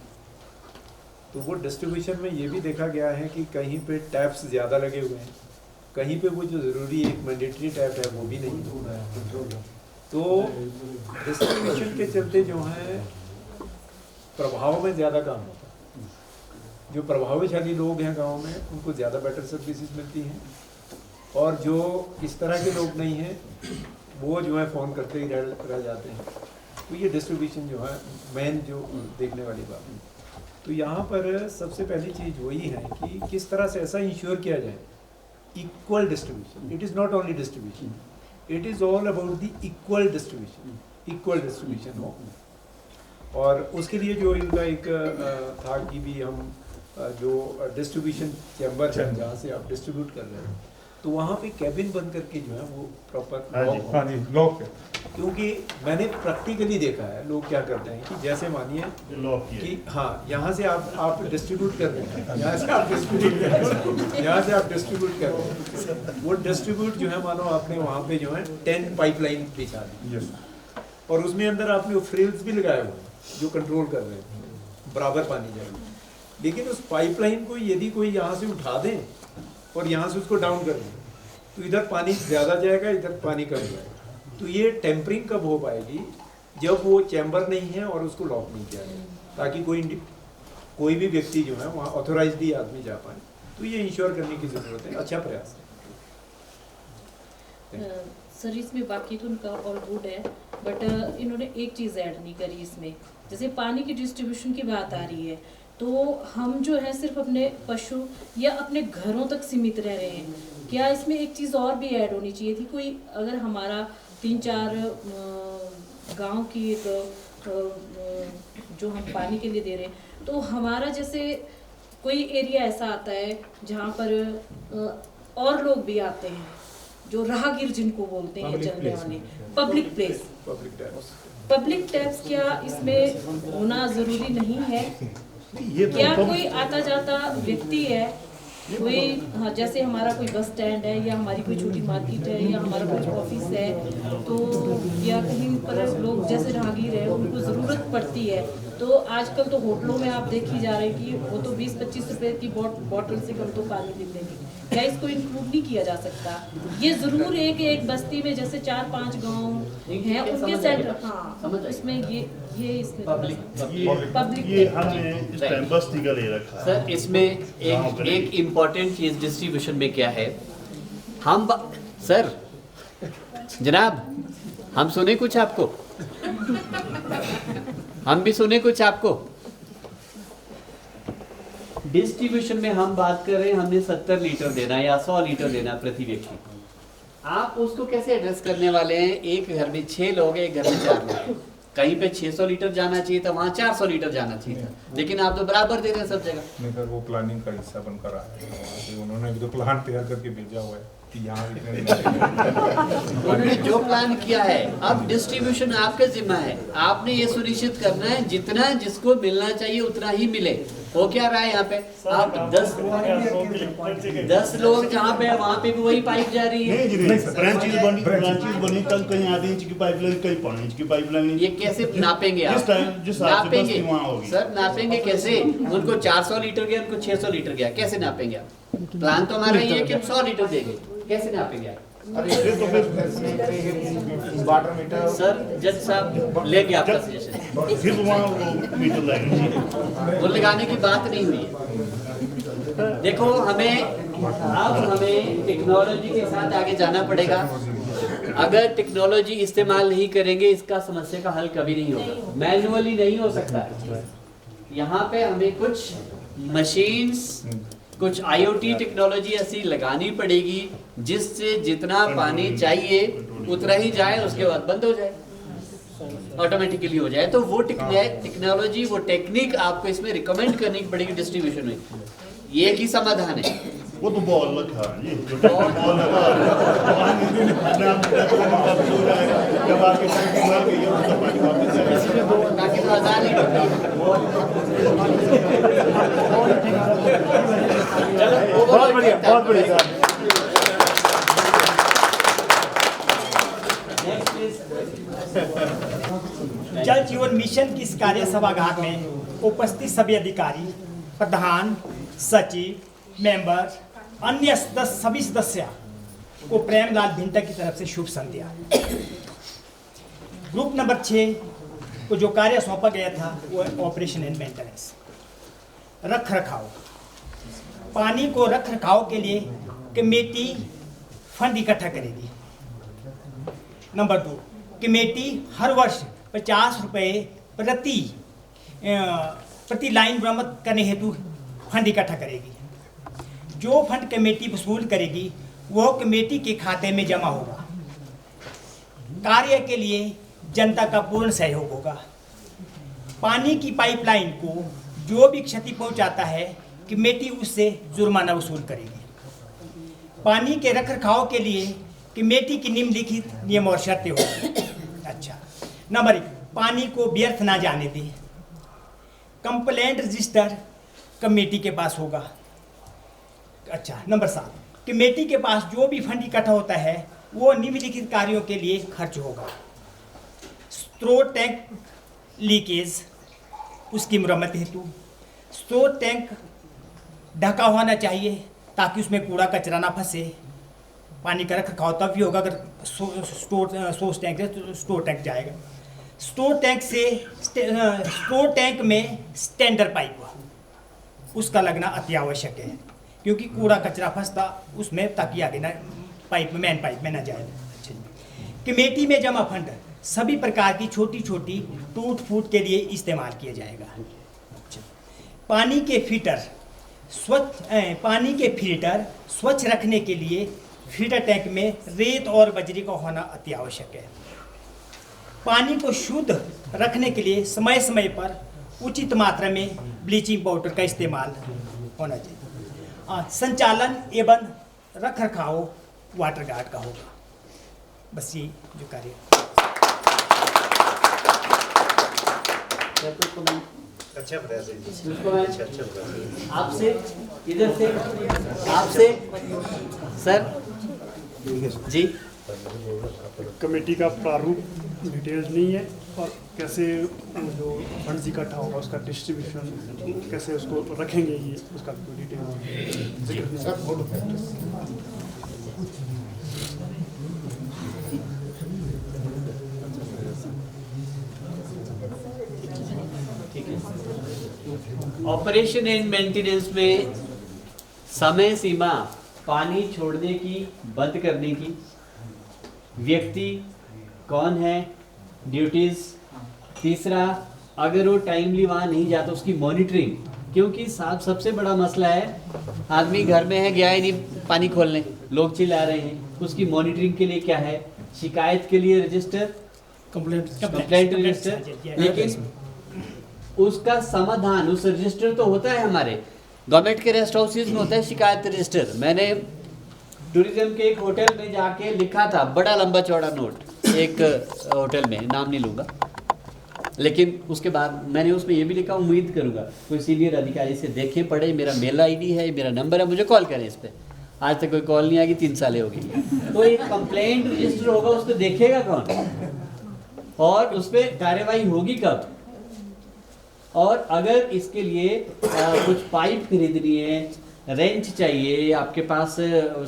तो वो डिस्ट्रीब्यूशन में ये भी देखा गया है कि कहीं पे टैप्स ज़्यादा लगे हुए हैं, कहीं पे वो जो ज़रूरी एक मैंडेटरी टैप है वो भी नहीं है। तो डिस्ट्रीब्यूशन के चलते जो है प्रभाव में ज़्यादा काम होता है। जो प्रभावशाली लोग हैं गांव में उनको ज़्यादा बेटर सर्विसेज मिलती हैं, और जो इस तरह के लोग नहीं हैं वो जो है फ़ोन करते ही रह जाते हैं। तो ये डिस्ट्रीब्यूशन जो है मेन जो देखने वाली बात है। तो यहाँ पर सबसे पहली चीज़ वही है कि किस तरह से ऐसा इंश्योर किया जाए equal distribution. It is not only distribution, it is all about the equal distribution हो। और उसके लिए जो इनका एक था कि भी हम जो डिस्ट्रीब्यूशन चैम्बर है जहाँ से आप डिस्ट्रीब्यूट कर रहे हैं तो वहाँ पे कैबिन बंद करके जो है वो प्रॉपर लॉक है। क्योंकि मैंने प्रैक्टिकली देखा है लोग क्या करते हैं कि जैसे मानिए कि हाँ यहाँ से आप डिस्ट्रीब्यूट कर रहे हैं, यहाँ से आप डिस्ट्रीब्यूट कर रहे हैं, यहाँ से आप डिस्ट्रीब्यूट कर रहे हैं। वो डिस्ट्रीब्यूट जो है मानो आपने वहाँ पे जो है 10 पाइपलाइन बिछा दी और उसमें अंदर आपने वो फ्रिल्स भी लगाए हुए जो कंट्रोल कर रहे हैं बराबर पानी जाएगा। लेकिन उस पाइपलाइन को यदि कोई यहाँ से उठा दें और यहाँ से उसको डाउन कर दें तो इधर पानी ज़्यादा जाएगा, इधर पानी कम जाएगा। तो ये टेम्परिंग कब हो पाएगी? जब वो चैम्बर नहीं है और उसको लॉक नहीं किया जाए, ताकि कोई भी व्यक्ति जो है वहाँ ऑथोराइज्ड ही आदमी जा पाए। तो ये इंश्योर करने की ज़रूरत है। अच्छा प्रयास है। सर इसमें बाकी तो उनका ऑल गुड है, बट इन्होंने एक चीज़ ऐड नहीं करी इसमें। जैसे पानी की डिस्ट्रीब्यूशन की बात आ रही है, तो हम जो है सिर्फ अपने पशु या अपने घरों तक सीमित रह रहे हैं। क्या इसमें एक चीज़ और भी ऐड होनी चाहिए थी? कोई अगर हमारा 3-4 गांव की एक जो हम पानी के लिए दे रहे हैं, तो हमारा जैसे कोई एरिया ऐसा आता है जहाँ पर और लोग भी आते हैं, जो राहगीर जिनको बोलते हैं चलने वाले, पब्लिक प्लेस, पब्लिक टैप्स क्या इसमें होना ज़रूरी नहीं है? क्या कोई आता जाता व्यक्ति है, कोई हाँ, जैसे हमारा कोई बस स्टैंड है या हमारी कोई छोटी मार्केट है या हमारा कोई ऑफिस है, तो या कहीं पर लोग जैसे राहगीर है उनको ज़रूरत पड़ती है, तो आजकल तो होटलों में आप देखी जा रहे हैं कि वो तो 20-25 रुपए की बॉटल से कम तो पानी नहीं देंगे। क्या इसको इंक्लूड नहीं किया जा सकता? ये ज़रूर एक बस्ती में जैसे 4-5 गांव हैं उनके सेंटर, हाँ इसमें ये इसमें पब्लिक ये हमने इस टाइम बस्ती का ले रखा है। सर इसमें एक इम्पॉर्टेंट चीज डिस्ट्रीब्यूशन में क्या है, सर जनाब हम सुने कुछ आपको, हम भी सुने कुछ आपको। डिस्ट्रीब्यूशन में हम बात कर रहे हैं, हमने 70 लीटर देना या 100 लीटर देना प्रति व्यक्ति। आप उसको कैसे एड्रेस करने वाले हैं? एक घर में 6 लोग हैं, एक घर में 4 लोग हैं, कहीं पे 600 लीटर जाना चाहिए था, वहाँ 400 लीटर जाना चाहिए था, लेकिन आप तो बराबर दे रहे हैं सब जगह। नहीं सर, वो प्लानिंग का हिस्सा बनकर आया है, उन्होंने भी तो प्लान तैयार करके भेजा हुआ है कि यहाँ उन्होंने जो प्लान किया है, अब डिस्ट्रीब्यूशन आपका जिम्मा है। आपने ये सुनिश्चित करना है जितना जिसको मिलना चाहिए उतना ही मिले। हो क्या रहा है यहाँ पे, आप 10 लोग जहाँ पे है वहाँ पे भी वही पाइप जा रही है। ब्रांचेस बनी, कल कहीं आधे इंच की पाइपलाइन, कहीं 5 इंच की पाइपलाइन। ये कैसे नापेंगे आप? नापेंगे सर, नापेंगे कैसे? उनको 400 लीटर गया, उनको 600 लीटर गया, कैसे नापेंगे आप? प्लान तो हमारा ये है कि हम 100 लीटर देंगे, कैसे नापेंगे आप? वाटर मीटर सर जज साहब लेंगे आपका सजेशन, फिर वहाँ मीटर लगेंगे, वो लगाने की बात नहीं हुई है। देखो हमें टेक्नोलॉजी के साथ आगे जाना पड़ेगा। अगर टेक्नोलॉजी इस्तेमाल नहीं करेंगे इसका समस्या का हल कभी नहीं होगा, मैनुअली नहीं हो सकता। यहाँ पे हमें कुछ मशीन्स, कुछ IoT टेक्नोलॉजी ऐसी लगानी पड़ेगी जिससे जितना पानी चाहिए उतना ही जाए, उसके बाद बंद हो जाए, ऑटोमेटिकली हो जाए। तो वो टेक्नोलॉजी, वो टेक्निक आपको इसमें रिकमेंड करनी पड़ेगी डिस्ट्रीब्यूशन में। ये की समाधान है, वो तो बॉल रखा है जी, बहुत बढ़िया, बहुत बढ़िया। जल जीवन मिशन की इस कार्य सभागार में उपस्थित सभी अधिकारी, प्रधान, सचिव, मेंबर, अन्य सभी सदस्य को प्रेमलाल भिंटा की तरफ से शुभ संध्या। ग्रुप नंबर 6 को जो कार्य सौंपा गया था वो ऑपरेशन एंड मेंटेनेंस, रख रखाव। पानी को रख रखाव के लिए कमेटी फंड इकट्ठा करेगी। नंबर 2, कमेटी हर वर्ष 50 रुपये प्रति लाइन मरम्मत करने हेतु फंड इकट्ठा करेगी। जो फंड कमेटी वसूल करेगी वो कमेटी के खाते में जमा होगा। कार्य के लिए जनता का पूर्ण सहयोग होगा। पानी की पाइपलाइन को जो भी क्षति पहुंचाता है कमेटी उससे जुर्माना वसूल करेगी। पानी के रखरखाव के लिए कमेटी की निम्नलिखित नियम और शर्तें होंगी। अच्छा, नंबर 1, पानी को व्यर्थ ना जाने दें। कंप्लेंट रजिस्टर कमेटी के पास होगा। अच्छा, नंबर 7, कमेटी के पास जो भी फंड इकट्ठा होता है वो निम्नलिखित कार्यों के लिए खर्च होगा। स्रोत टैंक लीकेज, उसकी मरम्मत हेतु। स्रोत टैंक ढका होना चाहिए ताकि उसमें कूड़ा कचरा ना फंसे। पानी का रखरखाव तब भी होगा अगर स्टोर टैंक है तो स्टोर टैंक जाएगा। स्टोर टैंक में स्टैंडर्ड पाइप उसका लगना अति आवश्यक है, क्योंकि कूड़ा कचरा फंसता उसमें ताकि आगे ना पाइप में, मेन पाइप में ना जाए। अच्छा, कमेटी में जमा फंड सभी प्रकार की छोटी छोटी टूट फूट के लिए इस्तेमाल किया जाएगा। पानी के फिल्टर स्वच्छ रखने के लिए फिल्टर टैंक में रेत और बजरी का होना अति आवश्यक है। पानी को शुद्ध रखने के लिए समय समय पर उचित मात्रा में ब्लीचिंग पाउडर का इस्तेमाल होना चाहिए। संचालन एवं रख रखाव वाटर गार्ड का होगा। बस ये जो कार्य आपसे इधर से आपसे सर जी कमेटी का प्रारूप डिटेल्स नहीं है और कैसे जो फंड्स इकट्ठा होगा उसका डिस्ट्रीब्यूशन कैसे उसको रखेंगे ये उसका डिटेल ऑपरेशन एंड मेंटेनेंस में समय सीमा पानी छोड़ने की बंद करने की व्यक्ति कौन है, ड्यूटीज, तीसरा अगर वो टाइमली वहाँ नहीं जाता उसकी मॉनिटरिंग, क्योंकि साहब सबसे बड़ा मसला है आदमी घर में है गया ही नहीं पानी खोलने, लोग चिल्ला रहे हैं, उसकी मॉनिटरिंग के लिए क्या है, शिकायत के लिए रजिस्टर, कंप्लेंट रजिस्टर, लेकिन उसका समाधान उस रजिस्टर तो होता है हमारे गवर्नमेंट के रेस्ट हाउसेज में होता है शिकायत रजिस्टर। मैंने टूरिज्म के एक होटल में जाके लिखा था बड़ा लंबा चौड़ा नोट एक होटल में, नाम नहीं लूँगा, लेकिन उसके बाद मैंने उसमें ये भी लिखा, उम्मीद करूँगा कोई सीनियर अधिकारी से देखे पढ़े, मेरा मेल आईडी है, मेरा नंबर है, मुझे कॉल करें इस पर। आज तक कोई कॉल नहीं आएगी, 3 साल हो गई। तो एक कंप्लेंट रजिस्टर होगा, उसको देखेगा कौन और उस पर कार्यवाही होगी कब, और अगर इसके लिए कुछ पाइप खरीदनी है, रेंच चाहिए, आपके पास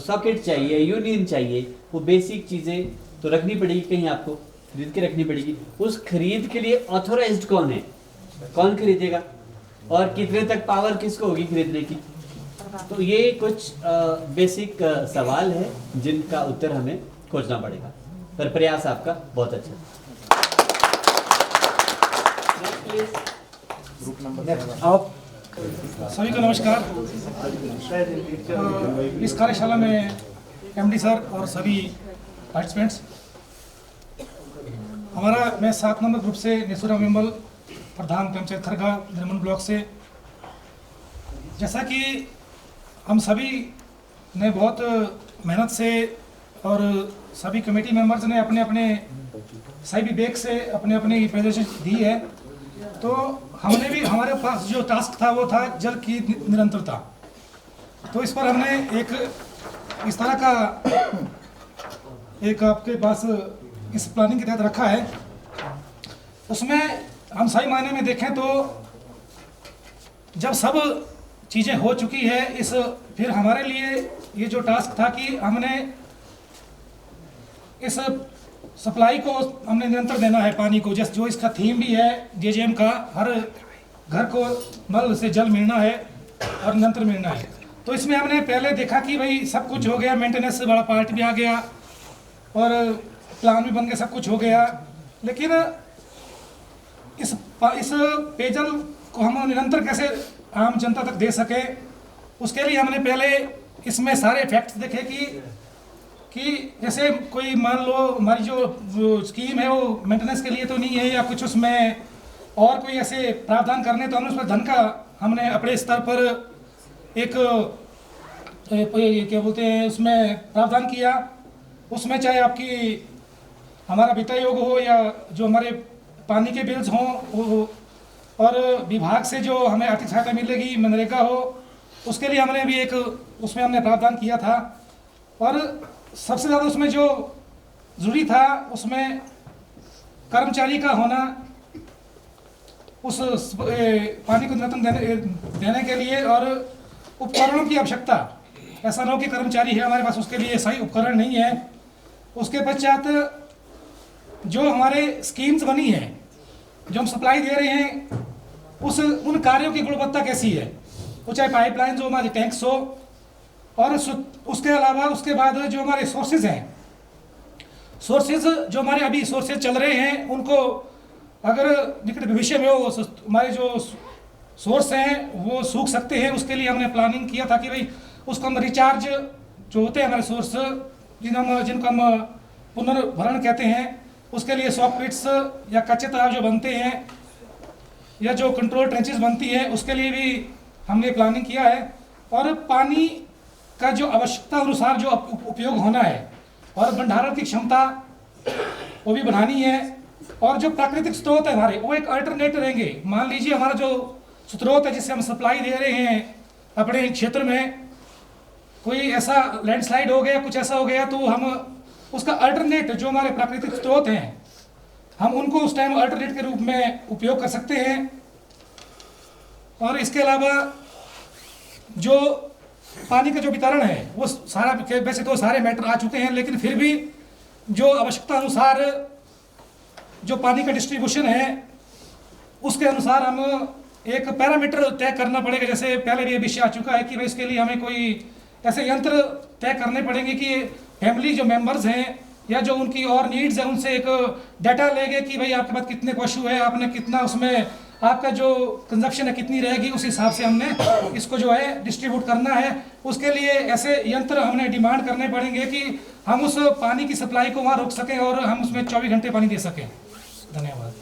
सॉकेट चाहिए, यूनियन चाहिए, वो बेसिक चीज़ें तो रखनी पड़ेगी, कहीं आपको खरीद के रखनी पड़ेगी। उस खरीद के लिए ऑथोराइज्ड कौन है, कौन खरीदेगा और कितने तक पावर किसको होगी खरीदने की। तो ये कुछ बेसिक सवाल है जिनका उत्तर हमें खोजना पड़ेगा, पर प्रयास आपका बहुत अच्छा। आप सभी को नमस्कार। इस कार्यशाला में एमडी सर और सभी पार्टिसिपेंट्स, मैं 7 नंबर ग्रुप से नेसुरा मेमल प्रधान पंचायत खरगा निर्मल ब्लॉक से। जैसा कि हम सभी ने बहुत मेहनत से और सभी कमेटी मेंबर्स ने अपने अपने सही विवेक से अपने अपने प्रेजेंटेशन दी है, तो हमने भी, हमारे पास जो टास्क था वो था जल की निरंतरता। तो इस पर हमने एक इस तरह का एक आपके पास इस प्लानिंग के तहत रखा है। उसमें हम सही मायने में देखें तो जब सब चीज़ें हो चुकी है, फिर हमारे लिए ये जो टास्क था कि हमने इस सप्लाई को हमने निरंतर देना है पानी को, जैसे जो इसका थीम भी है जेजेएम का, हर घर को नल से जल मिलना है और निरंतर मिलना है। तो इसमें हमने पहले देखा कि भाई सब कुछ हो गया, मेंटेनेंस से बड़ा पार्ट भी आ गया और प्लान भी बन गया, सब कुछ हो गया, लेकिन इस पेयजल को हम निरंतर कैसे आम जनता तक दे सके, उसके लिए हमने पहले इसमें सारे फैक्ट्स देखे कि जैसे कोई मान लो हमारी जो स्कीम है वो मेंटेनेंस के लिए तो नहीं है, या कुछ उसमें और कोई ऐसे प्रावधान करने, तो हमने उस पर धन का हमने अपने स्तर पर एक क्या बोलते हैं उसमें प्रावधान किया। उसमें चाहे आपकी हमारा वित्त आयोग हो या जो हमारे पानी के बिल्स हों, और विभाग से जो हमें आर्थिक सहायता मिलेगी, मनरेगा हो, उसके लिए हमने भी एक उसमें हमने प्रावधान किया था। और सबसे ज़्यादा उसमें जो ज़रूरी था उसमें कर्मचारी का होना, उस पानी को निरंतर देने के लिए, और उपकरणों की आवश्यकता। ऐसा ना हो कि कर्मचारी है हमारे पास, उसके लिए सही उपकरण नहीं है। उसके पश्चात जो हमारे स्कीम्स बनी है, जो हम सप्लाई दे रहे हैं, उन कार्यों की गुणवत्ता कैसी है, वो चाहे पाइपलाइन जो हमारे टैंक्स हो, और उसके अलावा उसके बाद जो हमारे सोर्सेज हैं सोर्सेज जो हमारे अभी सोर्सेज चल रहे हैं उनको अगर निकट भविष्य में वो हमारे जो सोर्स हैं वो सूख सकते हैं, उसके लिए हमने प्लानिंग किया था कि भाई उसको हम रिचार्ज जो होते हैं हमारे सोर्स जिनको हम पुनर्भरण कहते हैं, उसके लिए सॉकेट्स या कच्चे तालाब जो बनते हैं या जो कंट्रोल ट्रेंचेस बनती है उसके लिए भी हमने प्लानिंग किया है। और पानी का जो आवश्यकता अनुसार जो उपयोग होना है और भंडारण की क्षमता वो भी बढ़ानी है। और जो प्राकृतिक स्रोत है हमारे वो एक अल्टरनेट रहेंगे। मान लीजिए हमारा जो स्रोत है जिससे हम सप्लाई दे रहे हैं अपने क्षेत्र में, कोई ऐसा लैंडस्लाइड हो गया, कुछ ऐसा हो गया, तो हम उसका अल्टरनेट जो हमारे प्राकृतिक स्रोत हैं हम उनको उस टाइम अल्टरनेट के रूप में उपयोग कर सकते हैं। और इसके अलावा जो पानी का जो वितरण है वो सारा, वैसे तो सारे मैटर आ चुके हैं, लेकिन फिर भी जो आवश्यकता अनुसार जो पानी का डिस्ट्रीब्यूशन है उसके अनुसार हम एक पैरामीटर तय करना पड़ेगा। जैसे पहले भी ये विषय आ चुका है कि भाई इसके लिए हमें कोई ऐसे यंत्र तय करने पड़ेंगे कि फैमिली जो मेंबर्स हैं या जो उनकी और नीड्स है उनसे एक डाटा लेंगे कि भाई आपके पास कितने पशु है, आपने कितना उसमें आपका जो कंजप्शन है कितनी रहेगी, उस हिसाब से हमने इसको जो है डिस्ट्रीब्यूट करना है। उसके लिए ऐसे यंत्र हमने डिमांड करने पड़ेंगे कि हम उस पानी की सप्लाई को वहाँ रोक सकें और हम उसमें 24 घंटे पानी दे सकें। धन्यवाद।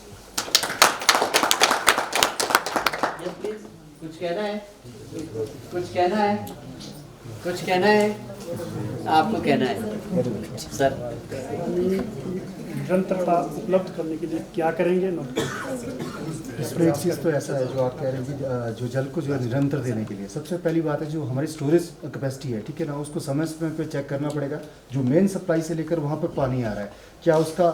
कुछ कहना है? कुछ कहना है? कुछ कहना है? आपको कहना है सर? निरंतरता उपलब्ध करने के लिए क्या करेंगे? इसमें एक चीज़ तो ऐसा है जो आप कह रहे हैं कि जो जल को जो है निरंतर देने के लिए सबसे पहली बात है जो हमारी स्टोरेज कैपेसिटी है, ठीक है ना, उसको समय समय पे चेक करना पड़ेगा। जो मेन सप्लाई से लेकर वहाँ पर पानी आ रहा है, क्या उसका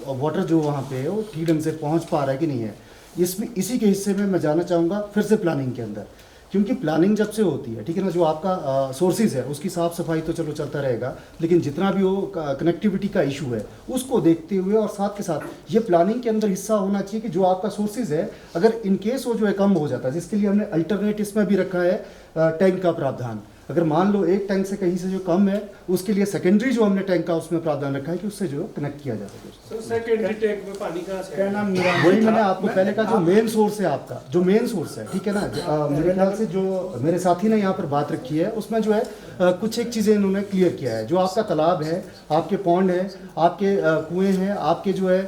वाटर जो वहाँ पे है वो ठीक ढंग से पहुँच पा रहा है कि नहीं है। इसमें इसी के हिस्से में मैं जाना चाहूँगा फिर से प्लानिंग के अंदर, क्योंकि प्लानिंग जब से होती है, ठीक है ना, जो आपका सोर्सेज है उसकी साफ़ सफाई तो चलो चलता रहेगा, लेकिन जितना भी वो कनेक्टिविटी का इशू है उसको देखते हुए और साथ के साथ ये प्लानिंग के अंदर हिस्सा होना चाहिए कि जो आपका सोर्सेज है अगर इन केस वो जो है कम हो जाता है, जिसके लिए हमने अल्टरनेट इसमें भी रखा है टैंक का प्रावधान। अगर मान लो एक टैंक से कहीं से जो कम है उसके लिए सेकेंडरी जो हमने टैंक का उसमें प्रावधान रखा है कि उससे जो कनेक्ट किया जा सके। सेकेंडरी टैंक में पानी कहाँ से? वही मैंने आपको पहले कहा, जो मेन सोर्स है आपका, जो मेन सोर्स है, ठीक है ना। मेरे ख्याल से जो मेरे साथी ने यहाँ पर बात रखी है उसमें जो है कुछ एक चीज़ें इन्होंने क्लियर किया है। जो आपका तालाब है, आपके पॉन्ड है, आपके कुएँ हैं, आपके जो है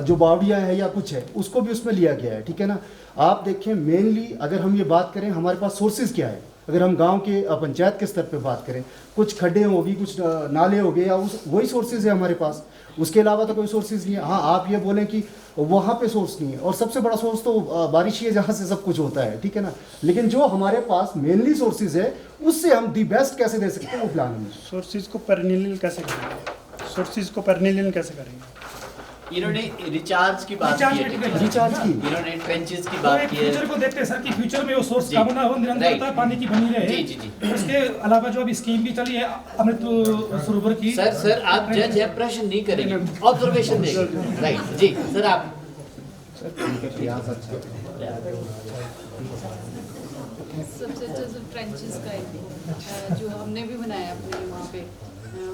जो बावड़ियाँ है या कुछ है, उसको भी उसमें लिया गया है, ठीक है ना। आप देखें मेनली अगर हम ये बात करें हमारे पास सोर्सेज क्या है, अगर हम गांव के पंचायत के स्तर पे बात करें, कुछ खड्डे होगी, कुछ नाले हो गए, या उस वही सोर्सेज है हमारे पास, उसके अलावा तो कोई सोर्सेज नहीं है। हाँ, आप ये बोलें कि वहाँ पे सोर्स नहीं है, और सबसे बड़ा सोर्स तो बारिश ही है जहाँ से सब कुछ होता है, ठीक है ना। लेकिन जो हमारे पास मेनली सोर्सेज है उससे हम दी बेस्ट कैसे दे सकते हैं वो प्लान में। सोर्सेज को पेरिनियल कैसे करेंगे? सोर्सेज को पेरिनियल कैसे करेंगे? इन्होंने रिचार्ज की बात की है, रिचार्ज की, इन्होंने ट्रेंचेस की बात की है। फ्यूचर को देखते हैं सर कि फ्यूचर में वो सोर्स का बना हो, निरंतरता पानी की बनी रहे। जी जी जी। उसके अलावा जो अभी स्कीम भी चली है अमृत सरोवर की। सर आप जज है, प्रश्न नहीं करेंगे, ऑब्जर्वेशन देंगे। राइट जी सर, आप सबसे अच्छा जो ट्रेंचेस का है जो हमने भी बनाया अपने वहाँ पे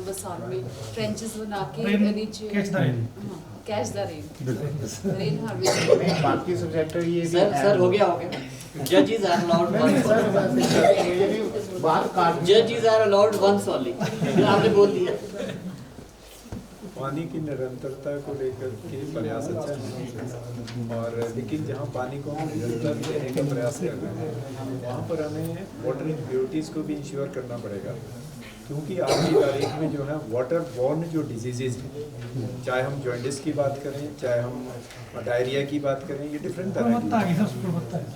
बसार में, ट्रेंचेस बना के नीचे कैच द रेन हार्वेस्ट। बाकी सब्जेक्ट ये सर हो गया जजेस आर अलाउड जजेस आर अलाउड वंस ओनली। आपने बोल दिया। पानी की निरंतरता को लेकर के प्रयास अच्छा है, और लेकिन जहाँ पानी को हम निरंतर देने का प्रयास कर रहे हैं वहाँ पर हमें वाटर इम्प्योरिटीज़ को भी इंश्योर करना पड़ेगा, क्योंकि आज की तारीख में जो है वाटर बॉर्न जो डिजीजेज हैं, चाहे हम जॉइंटिस की बात करें, चाहे हम डायरिया की बात करें, ये डिफरेंट तरह की,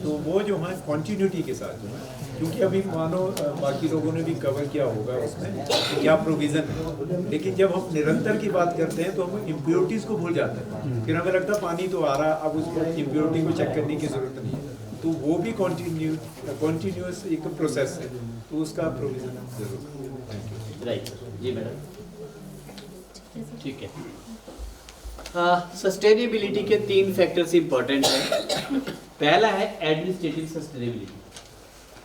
तो वो जो है कॉन्टीन्यूटी के साथ जो है, क्योंकि अभी मानो बाकी लोगों ने भी कवर किया होगा उसमें कि क्या प्रोविज़न है, लेकिन जब हम निरंतर की बात करते हैं तो हम इम्प्योरिटीज़ को भूल जाते हैं। फिर हमें लगता है पानी तो आ रहा है, अब उसको इम्प्योरिटी को चेक करने की ज़रूरत नहीं है, तो वो भी कॉन्टीन्यूस एक प्रोसेस है, तो उसका प्रोविज़न जरूर। राइट जी मैडम, ठीक है। सस्टेनेबिलिटी के 3 फैक्टर्स इंपॉर्टेंट हैं। पहला है एडमिनिस्ट्रेटिव सस्टेनेबिलिटी,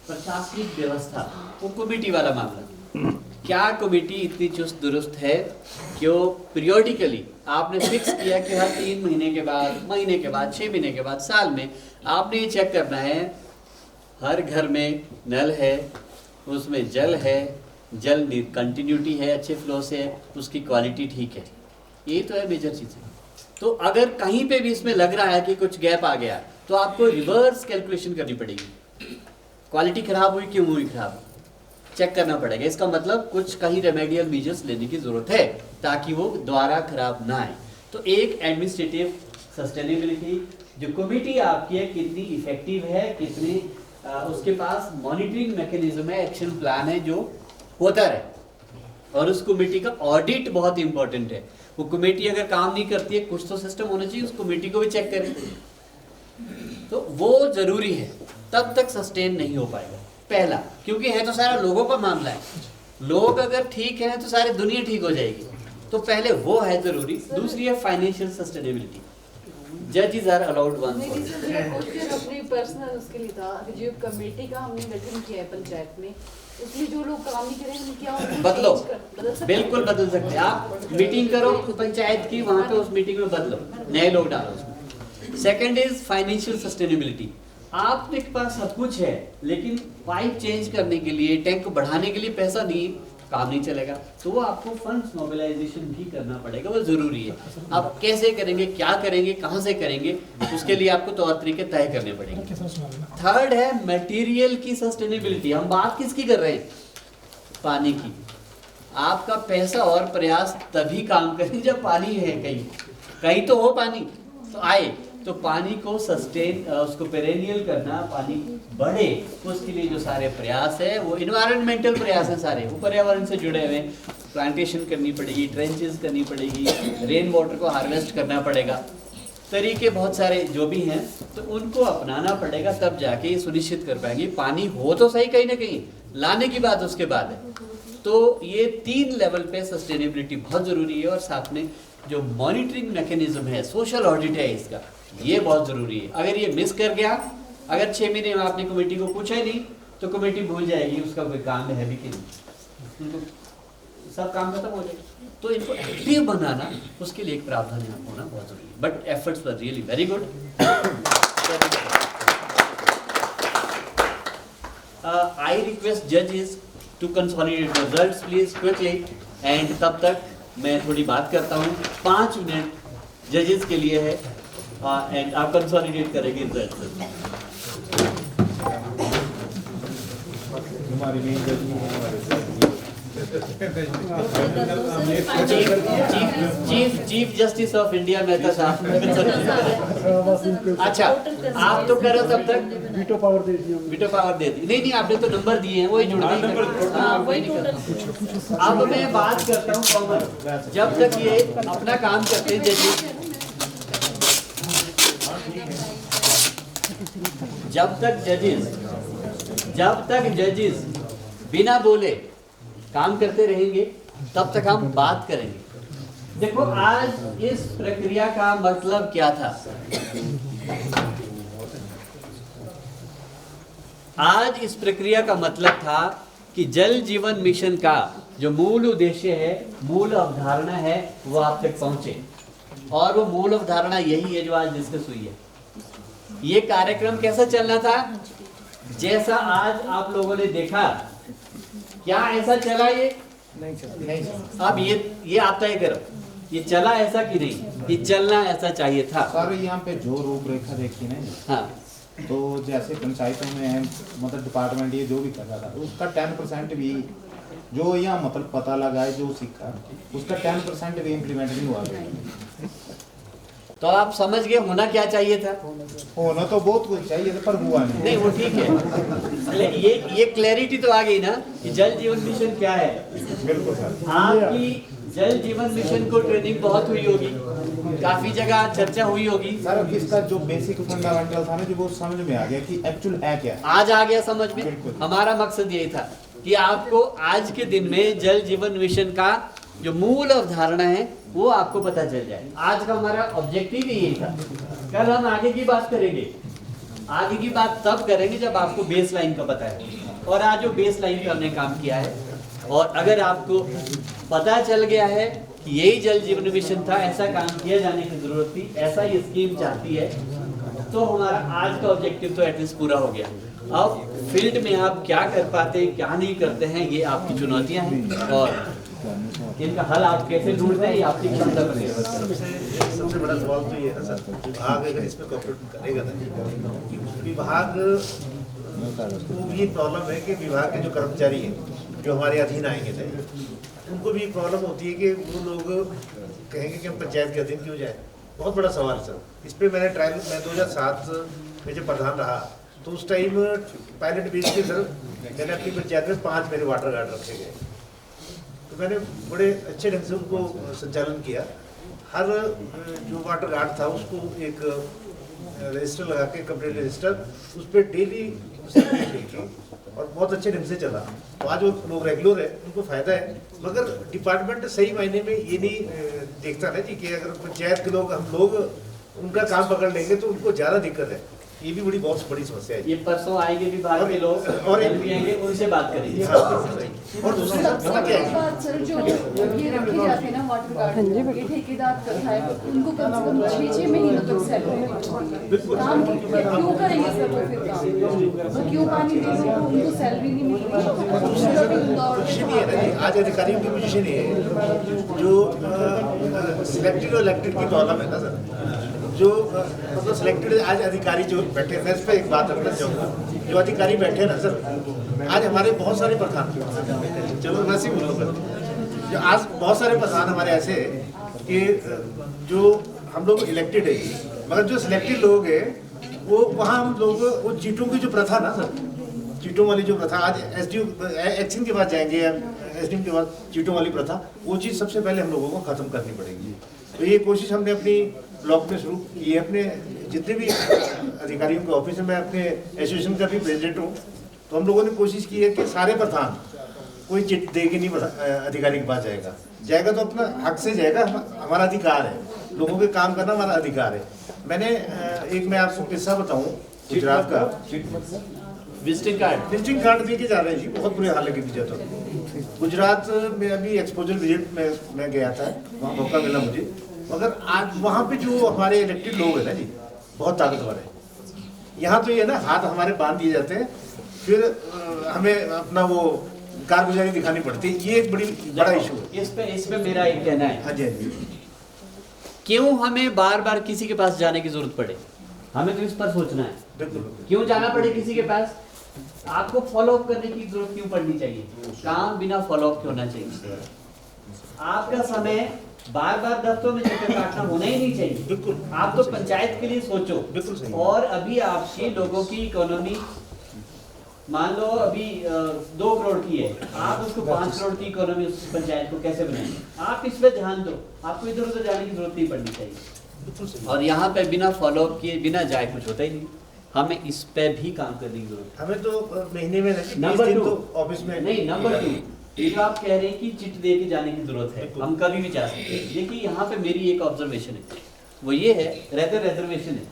प्रशासनिक व्यवस्था, वो कमेटी वाला मामला। क्या कमेटी इतनी चुस्त दुरुस्त है कि वो पीरियोडिकली आपने फिक्स किया कि हर 3 महीने के बाद, महीने के बाद, 6 महीने के बाद, साल में आपने ये चेक करना है हर घर में नल है, उसमें जल है, जल कंटिन्यूटी है, अच्छे फ्लो से है, उसकी क्वालिटी ठीक है। ये तो है मेजर चीज़ें। तो अगर कहीं पे भी इसमें लग रहा है कि कुछ गैप आ गया तो आपको रिवर्स कैलकुलेशन करनी पड़ेगी। क्वालिटी खराब हुई, क्यों हुई खराब, चेक करना पड़ेगा। इसका मतलब कुछ कहीं रेमेडियल मेजर्स लेने की जरूरत है ताकि वो दोबारा खराब ना आए। तो एक एडमिनिस्ट्रेटिव सस्टेनेबिलिटी जो कमेटी आपकी है कितनी इफेक्टिव है, कितनी उसके पास मॉनिटरिंग मैकेनिज्म है, एक्शन प्लान है जो होता रहे। और उस कमेटी का ऑडिट बहुत इंपॉर्टेंट है। वो कमेटी अगर काम नहीं करती है, कुछ तो सिस्टम होना चाहिए, उस कमेटी को भी चेक करें, तो वो जरूरी है, तब तक सस्टेन नहीं हो पाएगा। पहला, क्योंकि है तो सारा लोगों का मामला है, लोग अगर ठीक है तो सारी दुनिया ठीक हो जाएगी, तो पहले वो है जरूरी। दूसरी है फाइनेंशियल सस्टेनेबिलिटी। जजेस आर अलाउड वन अपनी पर्सनल उसके लिए था कि जो कमेटी का हमने गठन किया है पंचायत में, उसमें जो लोग काम नहीं करेंगे क्या बदलो, बिल्कुल बदल सकते हैं आप। मीटिंग करो पंचायत की, वहां पे उस मीटिंग में बदलो, नए लोग डालो उसमें। Second is financial sustainability. आपके पास सब कुछ है लेकिन पाइप चेंज करने के लिए, टैंक बढ़ाने के लिए पैसा नहीं, काम नहीं चलेगा, तो वो आपको फंड्स मोबिलाइजेशन भी करना पड़ेगा, वो जरूरी है। आप कैसे करेंगे, क्या करेंगे, कहां से करेंगे, उसके लिए आपको तौर तरीके तय करने पड़ेंगे। थर्ड है मटेरियल की सस्टेनेबिलिटी। हम बात किसकी कर रहे हैं, पानी की। आपका पैसा और प्रयास तभी काम करें जब पानी है, कहीं तो हो पानी, तो आए, तो पानी को सस्टेन, उसको पेरेनियल करना, पानी बढ़े, उसके लिए जो सारे प्रयास है वो इन्वायरमेंटल प्रयास है, सारे वो पर्यावरण से जुड़े हुए। प्लांटेशन करनी पड़ेगी, ट्रेंचेस करनी पड़ेगी, रेन वाटर को हार्वेस्ट करना पड़ेगा, तरीके बहुत सारे जो भी हैं, तो उनको अपनाना पड़ेगा, तब जाके ये सुनिश्चित कर पाएंगे पानी हो तो सही, कहीं ना कहीं लाने की बात उसके बाद है। तो ये 3 लेवल पे सस्टेनेबिलिटी बहुत जरूरी है। और साथ में जो मॉनिटरिंग मैकेनिज्म है, सोशल ऑडिट है इसका, ये बहुत जरूरी है। अगर ये मिस कर गया, अगर 6 महीने में आपने कमेटी को पूछा ही नहीं, तो कमेटी भूल जाएगी उसका कोई काम है भी कि नहीं, उनको सब काम खत्म हो जाएगा। तो इनको एक्टिव बनाना, उसके लिए एक प्रावधान यहाँ होना बहुत जरूरी है। But efforts were really very good. I request जजेस to consolidate results please quickly, and तब तक मैं थोड़ी बात करता हूँ। 5 मिनट जजेस के लिए है, एंड आप कंसोलिडेट करेंगे result. Chief justice of India Mehta साहब। अच्छा, आप तो करो तब तक वीटो पावर दे दी, वीटो पावर दे दी। नहीं, आपने तो नंबर दिए हैं, वही जुड़ गए। अब मैं बात करता हूँ कॉमन, जब तक ये अपना काम करते हैं जजेस, जब तक जजेस बिना बोले काम करते रहेंगे, तब तक हम बात करेंगे। देखो, आज इस प्रक्रिया का मतलब क्या था? आज इस प्रक्रिया का मतलब था कि जल जीवन मिशन का जो मूल उद्देश्य है, मूल अवधारणा है, वो आप तक पहुंचे। और वो मूल अवधारणा यही है जो आज डिस्कस हुई है। ये कार्यक्रम कैसा चलना था? जैसा आज आप लोगों ने देखा, क्या ऐसा चला? ये नहीं चला। अब ये आप तय करो, ये चला ऐसा कि नहीं? ये चलना ऐसा चाहिए था। सर, यहाँ पे जो रूपरेखा देखी ना, हाँ, तो जैसे पंचायतों में मतलब डिपार्टमेंट ये जो भी कर रहा था, उसका 10% भी जो यहाँ मतलब पता लगा है, जो सीखा, उसका 10% भी इम्प्लीमेंट नहीं हुआ। तो आप समझ गए होना क्या चाहिए था? होना तो बहुत कुछ चाहिए था, पर हुआ नहीं। वो ठीक है, ये क्लैरिटी तो आ गई ना कि जल जीवन मिशन क्या है। बिल्कुल सर। आपकी जल जीवन मिशन को ट्रेनिंग बहुत हुई होगी, काफी जगह चर्चा हुई होगी। सर, इसका जो बेसिक फंडामेंटल था ना, जो वो समझ में आ गया कि एक्चुअल है क्या। आज आ गया समझ में। हमारा मकसद यही था कि आपको आज के दिन में जल जीवन मिशन का जो मूल अवधारणा है वो आपको पता चल जाए। आज का हमारा ऑब्जेक्टिव ही यही था। कल हम आगे की बात करेंगे, आगे की बात तब करेंगे जब आपको बेस लाइन का पता है। और आज जो बेस लाइन का हमने काम किया है, और अगर आपको पता चल गया है कि यही जल जीवन मिशन था, ऐसा काम किया जाने की जरूरत थी, ऐसा ये स्कीम चाहती है, तो हमारा आज का ऑब्जेक्टिव तो एटलीस्ट पूरा हो गया। अब फील्ड में आप क्या कर पाते हैं, क्या नहीं करते हैं, ये आपकी चुनौतियां हैं और इनका हल आप कैसे ढूंढते हैं, ये आपकी क्षमता पर निर्भर करता है। सबसे बड़ा सवाल तो ये है सर, विभाग अगर इसमें कॉपरेट करेगा ना, विभाग को भी प्रॉब्लम है कि विभाग के जो कर्मचारी हैं जो हमारे अधीन आएंगे थे, उनको भी प्रॉब्लम होती है कि वो लोग कहेंगे कि हम पंचायत के अधीन क्यों जाए। बहुत बड़ा सवाल है सर। इस पर मैंने ट्रायल में 2007 में जब प्रधान रहा तो उस टाइम पायलट बेस पे सर मैंने अपनी पंचायत में 5 मेरे वाटर गार्ड रखे गए, तो मैंने बड़े अच्छे ढंग से उनको संचालन किया। हर जो वाटर गार्ड था उसको एक रजिस्टर लगा के, कंप्लीट रजिस्टर, उस पर डेली लिखी और बहुत अच्छे ढंग से चला। तो आज वो लोग रेगुलर है, उनको फायदा है। मगर डिपार्टमेंट सही मायने में ये नहीं देखता ना जी कि अगर पंचायत के लोग, हम लोग उनका काम पकड़ लेंगे तो उनको ज़्यादा दिक्कत है। ये भी बहुत बड़ी समस्या है। ये परसों आएंगे विभाग के लोग और आएंगे, उनसे बात करेंगे। और दूसरी बात सर, जो ये रखे जाते हैं ना वाटर गार्ड, ये ठेकेदार करता है, उनको कम से कम 6 महीनों तक सैलरी काम क्यों करेंगे सर वो फिर काम? वो क्यों पानी देंगे, उनको सैलरी नहीं मिल रही। आज अधिकारियों की पोजीशन ये है जो सिलेक्टेड और इलेक्टेड की प्रॉब्लम है ना सर, जो मतलब सिलेक्टेड आज अधिकारी जो बैठे हैं, इस पर एक बात रखना चाहूँगा। जो अधिकारी बैठे हैं ना सर, आज हमारे बहुत सारे प्रधान, चलो वैसे ही बोलो, जो आज बहुत सारे प्रधान हमारे ऐसे हैं कि जो हम लोग इलेक्टेड है, मगर जो सिलेक्टेड लोग हैं वो वहाँ हम लोग वो चीटों की जो प्रथा ना सर, चीटों वाली जो प्रथा, आज एक्शन के पास जाएंगे या एसडीएम के पास, चीटों वाली प्रथा, वो चीज़ सबसे पहले हम लोगों को ख़त्म करनी पड़ेगी। तो ये कोशिश हमने अपनी ब्लॉक में शुरू की है। अपने जितने भी अधिकारियों के ऑफिस में, मैं अपने एसोसिएशन का भी प्रेसिडेंट हूँ, तो हम लोगों ने कोशिश की है कि सारे प्रधान कोई चिट दे के नहीं अधिकारी के पास जाएगा तो अपना हक से जाएगा। हमारा अधिकार है, लोगों के काम करना हमारा अधिकार है। मैंने मैं आपको किस्सा बताऊँ गुजरात का। विजिटिंग कार्ड दे के जा रहे हैं जी, बहुत बुरे हाल लगे मुझे। तो गुजरात में अभी एक्सपोजर विजिट में मैं गया था, वहाँ मौका मिला मुझे। मगर आज वहाँ पे जो हमारे इलेक्टेड लोग हैं ना जी, बहुत ताकतवर है। यहाँ तो ये ना हाथ हमारे बांध दिए जाते हैं, फिर हमें अपना वो कारगुजारी दिखानी पड़ती है। ये एक बड़ा इशू है। इसमें मेरा एक कहना है, हाँ जी, क्यों हमें बार बार किसी के पास जाने की जरूरत पड़े? हमें तो इस पर सोचना है, क्यों जाना पड़े किसी के पास? आपको फॉलो अप करने की जरूरत क्यों पड़नी चाहिए? काम बिना फॉलो अप के होना चाहिए। आपका समय बार बार दफ्तरों में चक्कर काटना होना ही नहीं चाहिए। बिल्कुल, आप तो पंचायत के लिए सोचो। बिल्कुल सही। और अभी आपके लोगों की इकोनॉमी मान लो अभी 2 करोड़ की है, आप उसको 5 करोड़ की इकोनॉमी उस पंचायत को कैसे बनाएंगे? आप इस पे ध्यान दो, आपको इधर उधर जाने की जरूरत नहीं पड़नी चाहिए। और यहाँ पे बिना फॉलो अप किए बिना जाए कुछ होता ही नहीं। हमें इस पे भी काम करने की जरूरत है। हमें तो महीने में नंबर 2 तो ऑफिस में नहीं, नंबर 2 ये जो आप कह रहे हैं कि चिट दे के जाने की जरूरत है, हम कभी भी जा सकते हैं। देखिए यहाँ पे मेरी एक ऑब्जर्वेशन है, वो ये है, रिजर्वेशन है।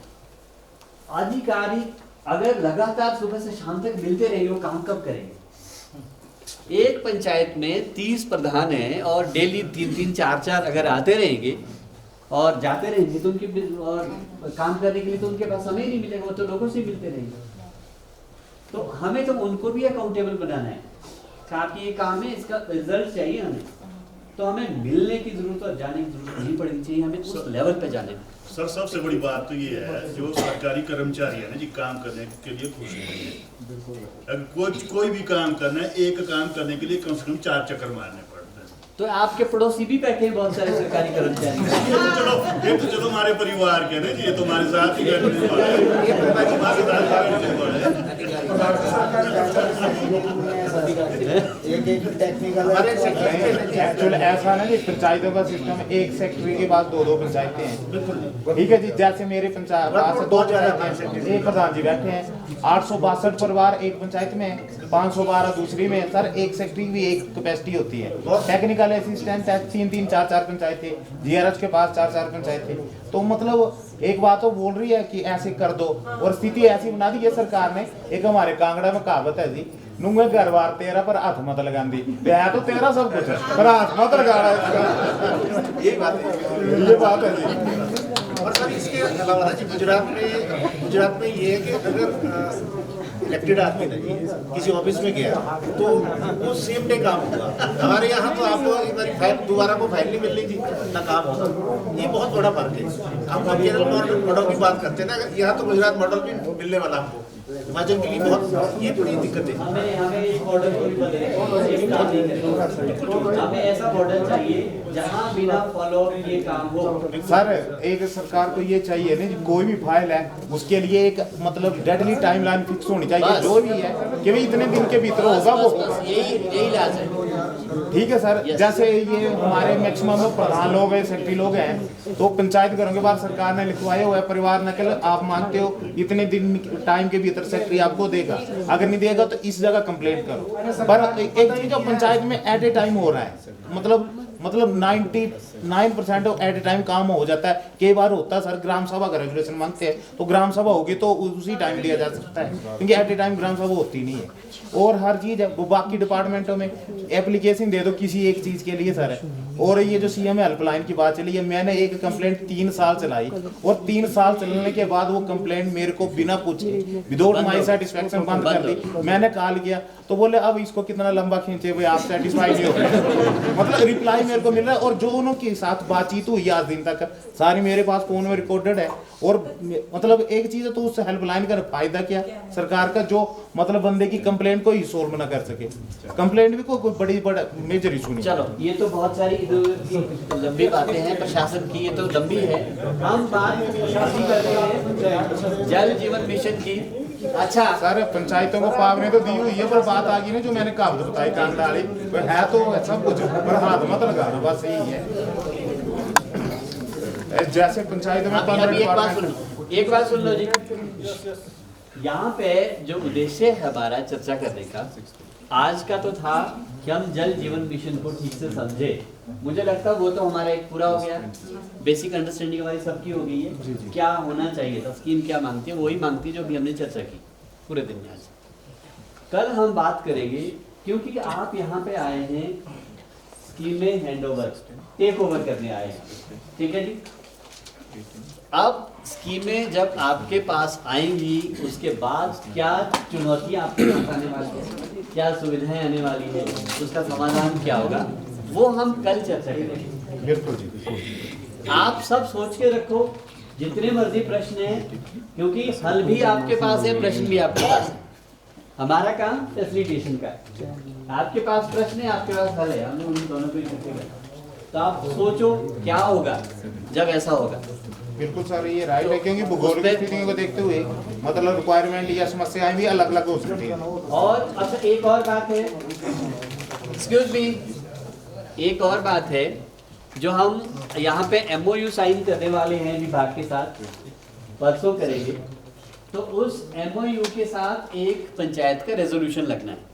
अधिकारी अगर लगातार सुबह से शाम तक मिलते रहे, वो काम कब करेंगे? एक पंचायत में 30 प्रधान हैं और डेली 3-3, 4-4 अगर आते रहेंगे और जाते रहेंगे तो उनके और काम करने के लिए तो उनके पास समय ही नहीं मिलेगा, वो तो लोगों से मिलते रहेंगे। तो हमें तो उनको भी अकाउंटेबल बनाना है, ताकि ये काम है, इसका रिजल्ट चाहिए हमें। तो हमें मिलने की जरूरत और जाने की जरूरत नहीं पड़नी चाहिए, हमें उस लेवल पे जाने में। सर सबसे बड़ी बात तो ये है, जो सरकारी कर्मचारी है ना जी, काम करने के लिए खुश नहीं है। अगर कोई भी काम करना है, एक काम करने के लिए कम से कम 4 चक्कर मारने पड़ते हैं। तो आपके पड़ोसी भी बैठे हैं बहुत सारे सरकारी कर्मचारी। ये तो चलो हमारे परिवार के ना जी, ये तो हमारे साथ ही बैठने वाले एक्चुअल ऐसा ना जी, पंचायतों का सिस्टम, एक सेक्रेटरी के पास 2-2 पंचायतें हैं। ठीक है जी, जैसे मेरे पंचायत 2 पंचायतें, एक प्रधान जी बैठे हैं, 862 परिवार एक पंचायत में, 512 दूसरी में। सर एक सेक्रेटरी की एक कैपेसिटी होती है, टेक्निकल असिस्टेंट है 3-3, 4-4 पंचायतें, जीआरएच के पास 4-4 पंचायतें। तो मतलब एक बात तो बोल रही है कि ऐसे कर दो, और स्थिति ऐसी बना दी है सरकार ने। एक हमारे कांगड़ा में कहावत है जी, नूंगे घर बार तेरा पर हाथ मत लगांदी है तो तेरा सब कुछ पर हाथ मत लगाना इसका। ये बात है जी। और सर इसके अलावा जी गुजरात में ये है कि अगर इलेक्टेड आदमी नहीं किसी ऑफिस में गया तो वो सेम डे काम होगा। हमारे यहाँ तो आपको एक बार फाइल दोबारा को फाइल नहीं मिलनी थी ना काम होगा। ये बहुत बड़ा फर्क है। हम केरल मॉडल की बात करते हैं ना, यहाँ तो गुजरात मॉडल भी मिलने वाला हमको। हिमाचल के लिए बहुत ये बड़ी दिक्कत है। हमें एक मॉडल हमें ऐसा मॉडल चाहिए जहाँ बिना फॉलो किए काम हो। सर एक सरकार को ये चाहिए ना कोई भी फाइल है उसके लिए एक मतलब डेडली टाइमलाइन फिक्स होनी चाहिए जो भी है कि भाई इतने दिन के भीतर होगा वो यही इलाज है। ठीक है सर। जैसे ये हमारे मैक्सिमम प्रधान लोग हैं, सेक्रेटरी लोग हैं, तो पंचायत घरों के बाद सरकार ने लिखवाया हुआ है परिवार नकल। आप मानते हो इतने दिन टाइम के भीतर सेक्रेटरी आपको देगा, अगर नहीं देगा तो इस जगह कंप्लेंट करो। पर एक चीज जो पंचायत में एट ए टाइम हो रहा है, मतलब 99% एट ए टाइम काम हो जाता है। कई बार होता है सर ग्राम सभा का रेगुलेशन मांगते हैं तो ग्राम सभा होगी तो उसी टाइम दिया जा सकता है, क्योंकि एट ए टाइम ग्राम सभा होती नहीं है। और हर चीज है वो बाकी डिपार्टमेंटों में एप्लीकेशन दे दो किसी एक चीज के लिए सर है। और ये जो सीएम हेल्पलाइन की बात चली है, मैंने एक कंप्लेंट 3 साल चलाई और 3 साल चलने के बाद वो कंप्लेंट मेरे को बिना पूछे विदाउट माई सेटिस्फेक्शन बंद कर दी। मैंने कॉल किया तो बोले अब इसको कितना लंबा खींचे भाई, आप सेटिस्फाइड नहीं हो रहे। मतलब रिप्लाई मेरे को मिल रहा है और जो उनके साथ बातचीत हुई आज दिन तक सारी मेरे पास फोन में रिकॉर्डेड है। और मतलब एक चीज है तो उस हेल्पलाइन का फायदा क्या सरकार का, जो मतलब बंदे की कंप्लेंट को ही सोल्व ना कर सके। कंप्लेंट भी कोई बड़ा मेजर इशू नहीं। चलो ये तो बहुत सारी लंबी बातें हैं प्रशासन की, ये तो लंबी है। हम बात करते हैं जल जीवन मिशन की। अच्छा सर पंचायतों को पावर ने तो दी हुई है, पर बात आ गई ना जो मैंने कहावत बताई कांडाली है तो सब कुछ पर हाथ मत लगाना, बस यही है। जैसे पंचायत में एक बात सुन लो जी, यहाँ पे जो उद्देश्य है हमारा चर्चा करने का आज का तो था कि हम जल जीवन मिशन को ठीक से समझे। मुझे लगता है वो तो हमारा एक पूरा हो गया, बेसिक अंडरस्टैंडिंग हमारी सबकी हो गई है। क्या होना चाहिए था, स्कीम क्या मांगती है, वही मांगती है जो भी हमने चर्चा की पूरे दिन में। आज कल हम बात करेंगे क्योंकि आप यहाँ पे आए हैं स्कीम में हैंडओवर टेक ओवर करने आए हैं, ठीक है जी। अब स्कीमें जब आपके पास आएंगी उसके बाद क्या चुनौतियां आपके पास आने वाली है, क्या सुविधाएं आने वाली है, उसका समाधान क्या होगा, वो हम कल चर्चा करेंगे। बिल्कुल जी बिल्कुल। आप सब सोच के रखो जितने मर्जी प्रश्न हैं, क्योंकि हल भी आपके पास है, प्रश्न भी आपके पास है। हमारा काम फैसिलिटेशन का है, आपके पास प्रश्न है, आपके पास हल है, हमने उन दोनों को इकट्ठे करना। तो आप सोचो क्या होगा जब ऐसा होगा। बिल्कुल सर ये राइट है, क्योंकि भूगोल की स्थितियों को देखते हुए मतलब रिक्वायरमेंट या समस्याएं भी अलग अलग हो सकती है। और अच्छा एक और बात है, एक्सक्यूज मी, एक और बात है जो हम यहाँ पे MOU साइन करने वाले हैं विभाग के साथ, परसों करेंगे। तो उस MOU के साथ एक पंचायत का रेजोल्यूशन लगना है।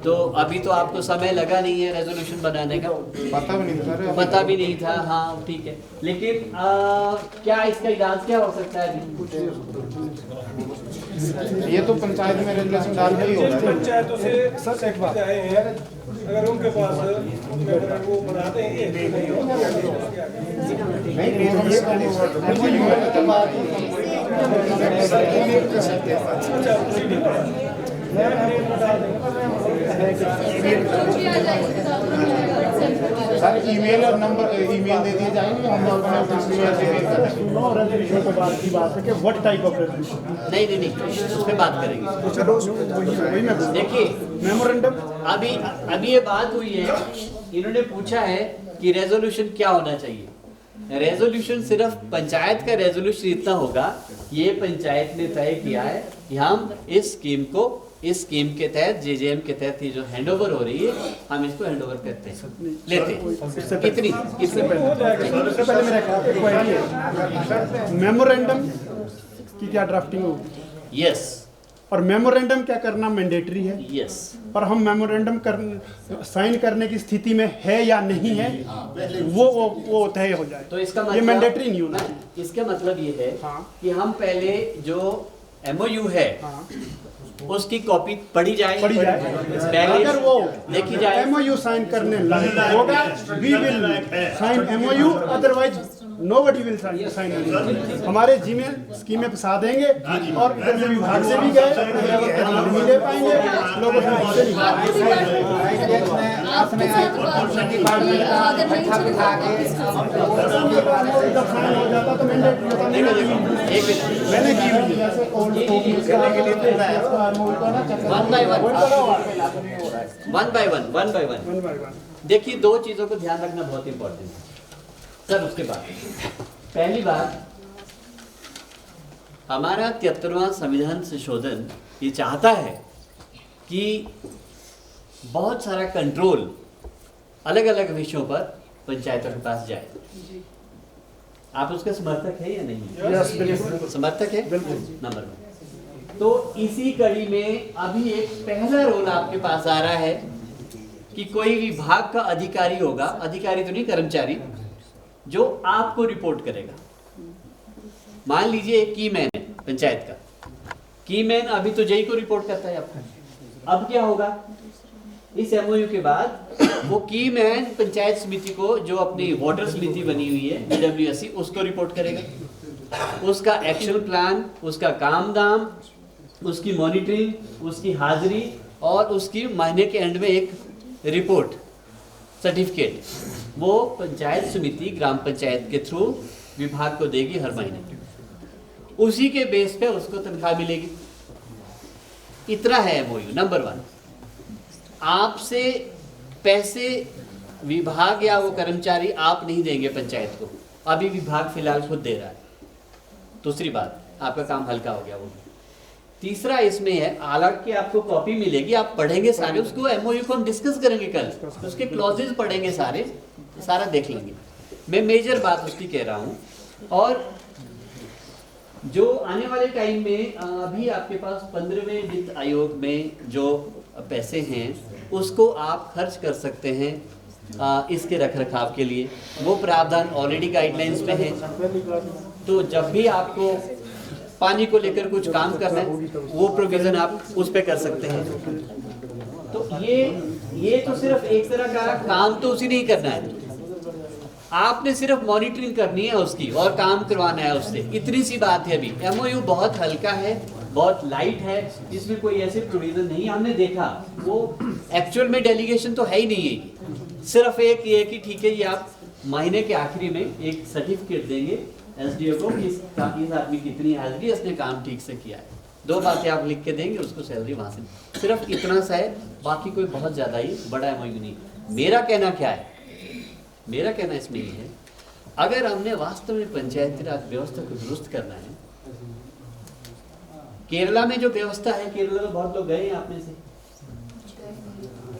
तो अभी तो आपको समय लगा नहीं है रेजोल्यूशन बनाने का, पता भी नहीं था सर, पता भी नहीं था। हाँ ठीक है, लेकिन क्या इसका इलाज क्या हो सकता है? ये तो पंचायत में रेगुलेशन डालना ही होगा। पंचायतों से सच एक बात आए हैं, अगर उनके पास वो बनाते हैं सर ईमेल और नंबर ईमेल दे दिए जाएंगे, हम अपने ऑफिस में रेजोल्यूशन के बाद की बात है कि व्हाट टाइप ऑफ रेजोल्यूशन। नहीं उस पर बात करेंगे। देखिए मेमोरेंडम अभी ये बात हुई है, इन्होंने पूछा है कि रेजोल्यूशन क्या होना चाहिए। रेजोल्यूशन सिर्फ पंचायत का रेजोल्यूशन इतना होगा, ये पंचायत ने तय किया है कि हम इस स्कीम के तहत JJM के तहत ये जो हैंडओवर हो रही है हम इसको हैंडओवर करते हैं, लेते हैं। कितनी इससे पहले मेरा मेमोरेंडम की क्या ड्राफ्टिंग होगी? यस। और मेमोरेंडम क्या करना मैंडेटरी है? यस। पर हम मेमोरेंडम साइन करने की स्थिति में है या नहीं है वो तय हो जाए। तो इसका मतलब ये मैंडेटरी नहीं होना। इसका मतलब ये है कि हम पहले जो MOU है उसकी कॉपी पढ़ी जाए, पहले अगर वो देखी जाए। MOU साइन करने लायक होगा, we will sign MOU, otherwise nobody will sign MOU। हमारे जीमेल स्कीम में फंसा देंगे और इधर से विभाग से भी गए नहीं ले पाएंगे लोगों से मैंने की वन बाय वन। देखिए, दो चीजों को ध्यान रखना बहुत इंपॉर्टेंट है सर। उसके बाद पहली बात, हमारा 73वां संविधान संशोधन ये चाहता है कि बहुत सारा कंट्रोल अलग अलग विषयों पर पंचायतों के पास जाए। आप उसके समर्थक है या नहीं? समर्थक है, नंबर 1। तो इसी कड़ी में अभी एक पहला रोल आपके पास आ रहा है कि कोई विभाग का अधिकारी होगा, अधिकारी तो नहीं, कर्मचारी, जो आपको रिपोर्ट करेगा। मान लीजिए एक की मैन है पंचायत का, की मैन अभी तो जेई को रिपोर्ट करता है आपका। अब क्या होगा, इस एमओयू के बाद वो की मैन पंचायत समिति को, जो अपनी वाटर समिति बनी हुई है BWSC, उसको रिपोर्ट करेगा। उसका एक्शन प्लान, उसका काम दाम, उसकी मॉनिटरिंग, उसकी हाजिरी और उसकी महीने के एंड में एक रिपोर्ट सर्टिफिकेट वो पंचायत समिति ग्राम पंचायत के थ्रू विभाग को देगी हर महीने। उसी के बेस पे उसको तनख्वाह मिलेगी। इतना है एमओयू। नंबर 1, आपसे पैसे विभाग या वो कर्मचारी आप नहीं देंगे पंचायत को, अभी विभाग फिलहाल खुद दे रहा है। दूसरी बात, आपका काम हल्का हो गया वो। तीसरा इसमें है, हालांकि आपको कॉपी मिलेगी, आप पढ़ेंगे सारे, उसको एमओयू को हम डिस्कस करेंगे कल, उसके क्लॉजेज पढ़ेंगे सारे, सारा देख लेंगे। मैं मेजर बात उसकी कह रहा हूँ। और जो आने वाले टाइम में अभी आपके पास 15वें वित्त आयोग में जो पैसे हैं उसको आप खर्च कर सकते हैं इसके रखरखाव के लिए। वो प्रावधान ऑलरेडी गाइडलाइंस में है। तो जब भी आपको पानी को लेकर कुछ काम करना है वो प्रोविजन आप उस पे कर सकते हैं। तो ये तो सिर्फ एक तरह का काम तो उसी नहीं करना है, आपने सिर्फ मॉनिटरिंग करनी है उसकी और काम करवाना है उससे। इतनी सी बात है। अभी एमओयू बहुत हल्का है, बहुत लाइट है, इसमें कोई ऐसे प्रोविजन नहीं। हमने देखा वो एक्चुअल में डेलीगेशन तो है ही नहीं है, सिर्फ एक ये कि ठीक है, ये आप महीने के आखिरी में एक सर्टिफिकेट देंगे एसडीओ को कि इस आदमी कितनी हाजिरी, उसने काम ठीक से किया है। 2 बातें आप लिख के देंगे, उसको सैलरी वहां से। सिर्फ इतना सा है, बाकी कोई बहुत ज्यादा ही बड़ा एमओयू नहीं। मेरा कहना क्या है, मेरा कहना इसमें ये है, अगर हमने वास्तव में पंचायती राज व्यवस्था को दुरुस्त करना है, केरला में जो व्यवस्था है, केरला में बहुत लोग गए हैं, आप में से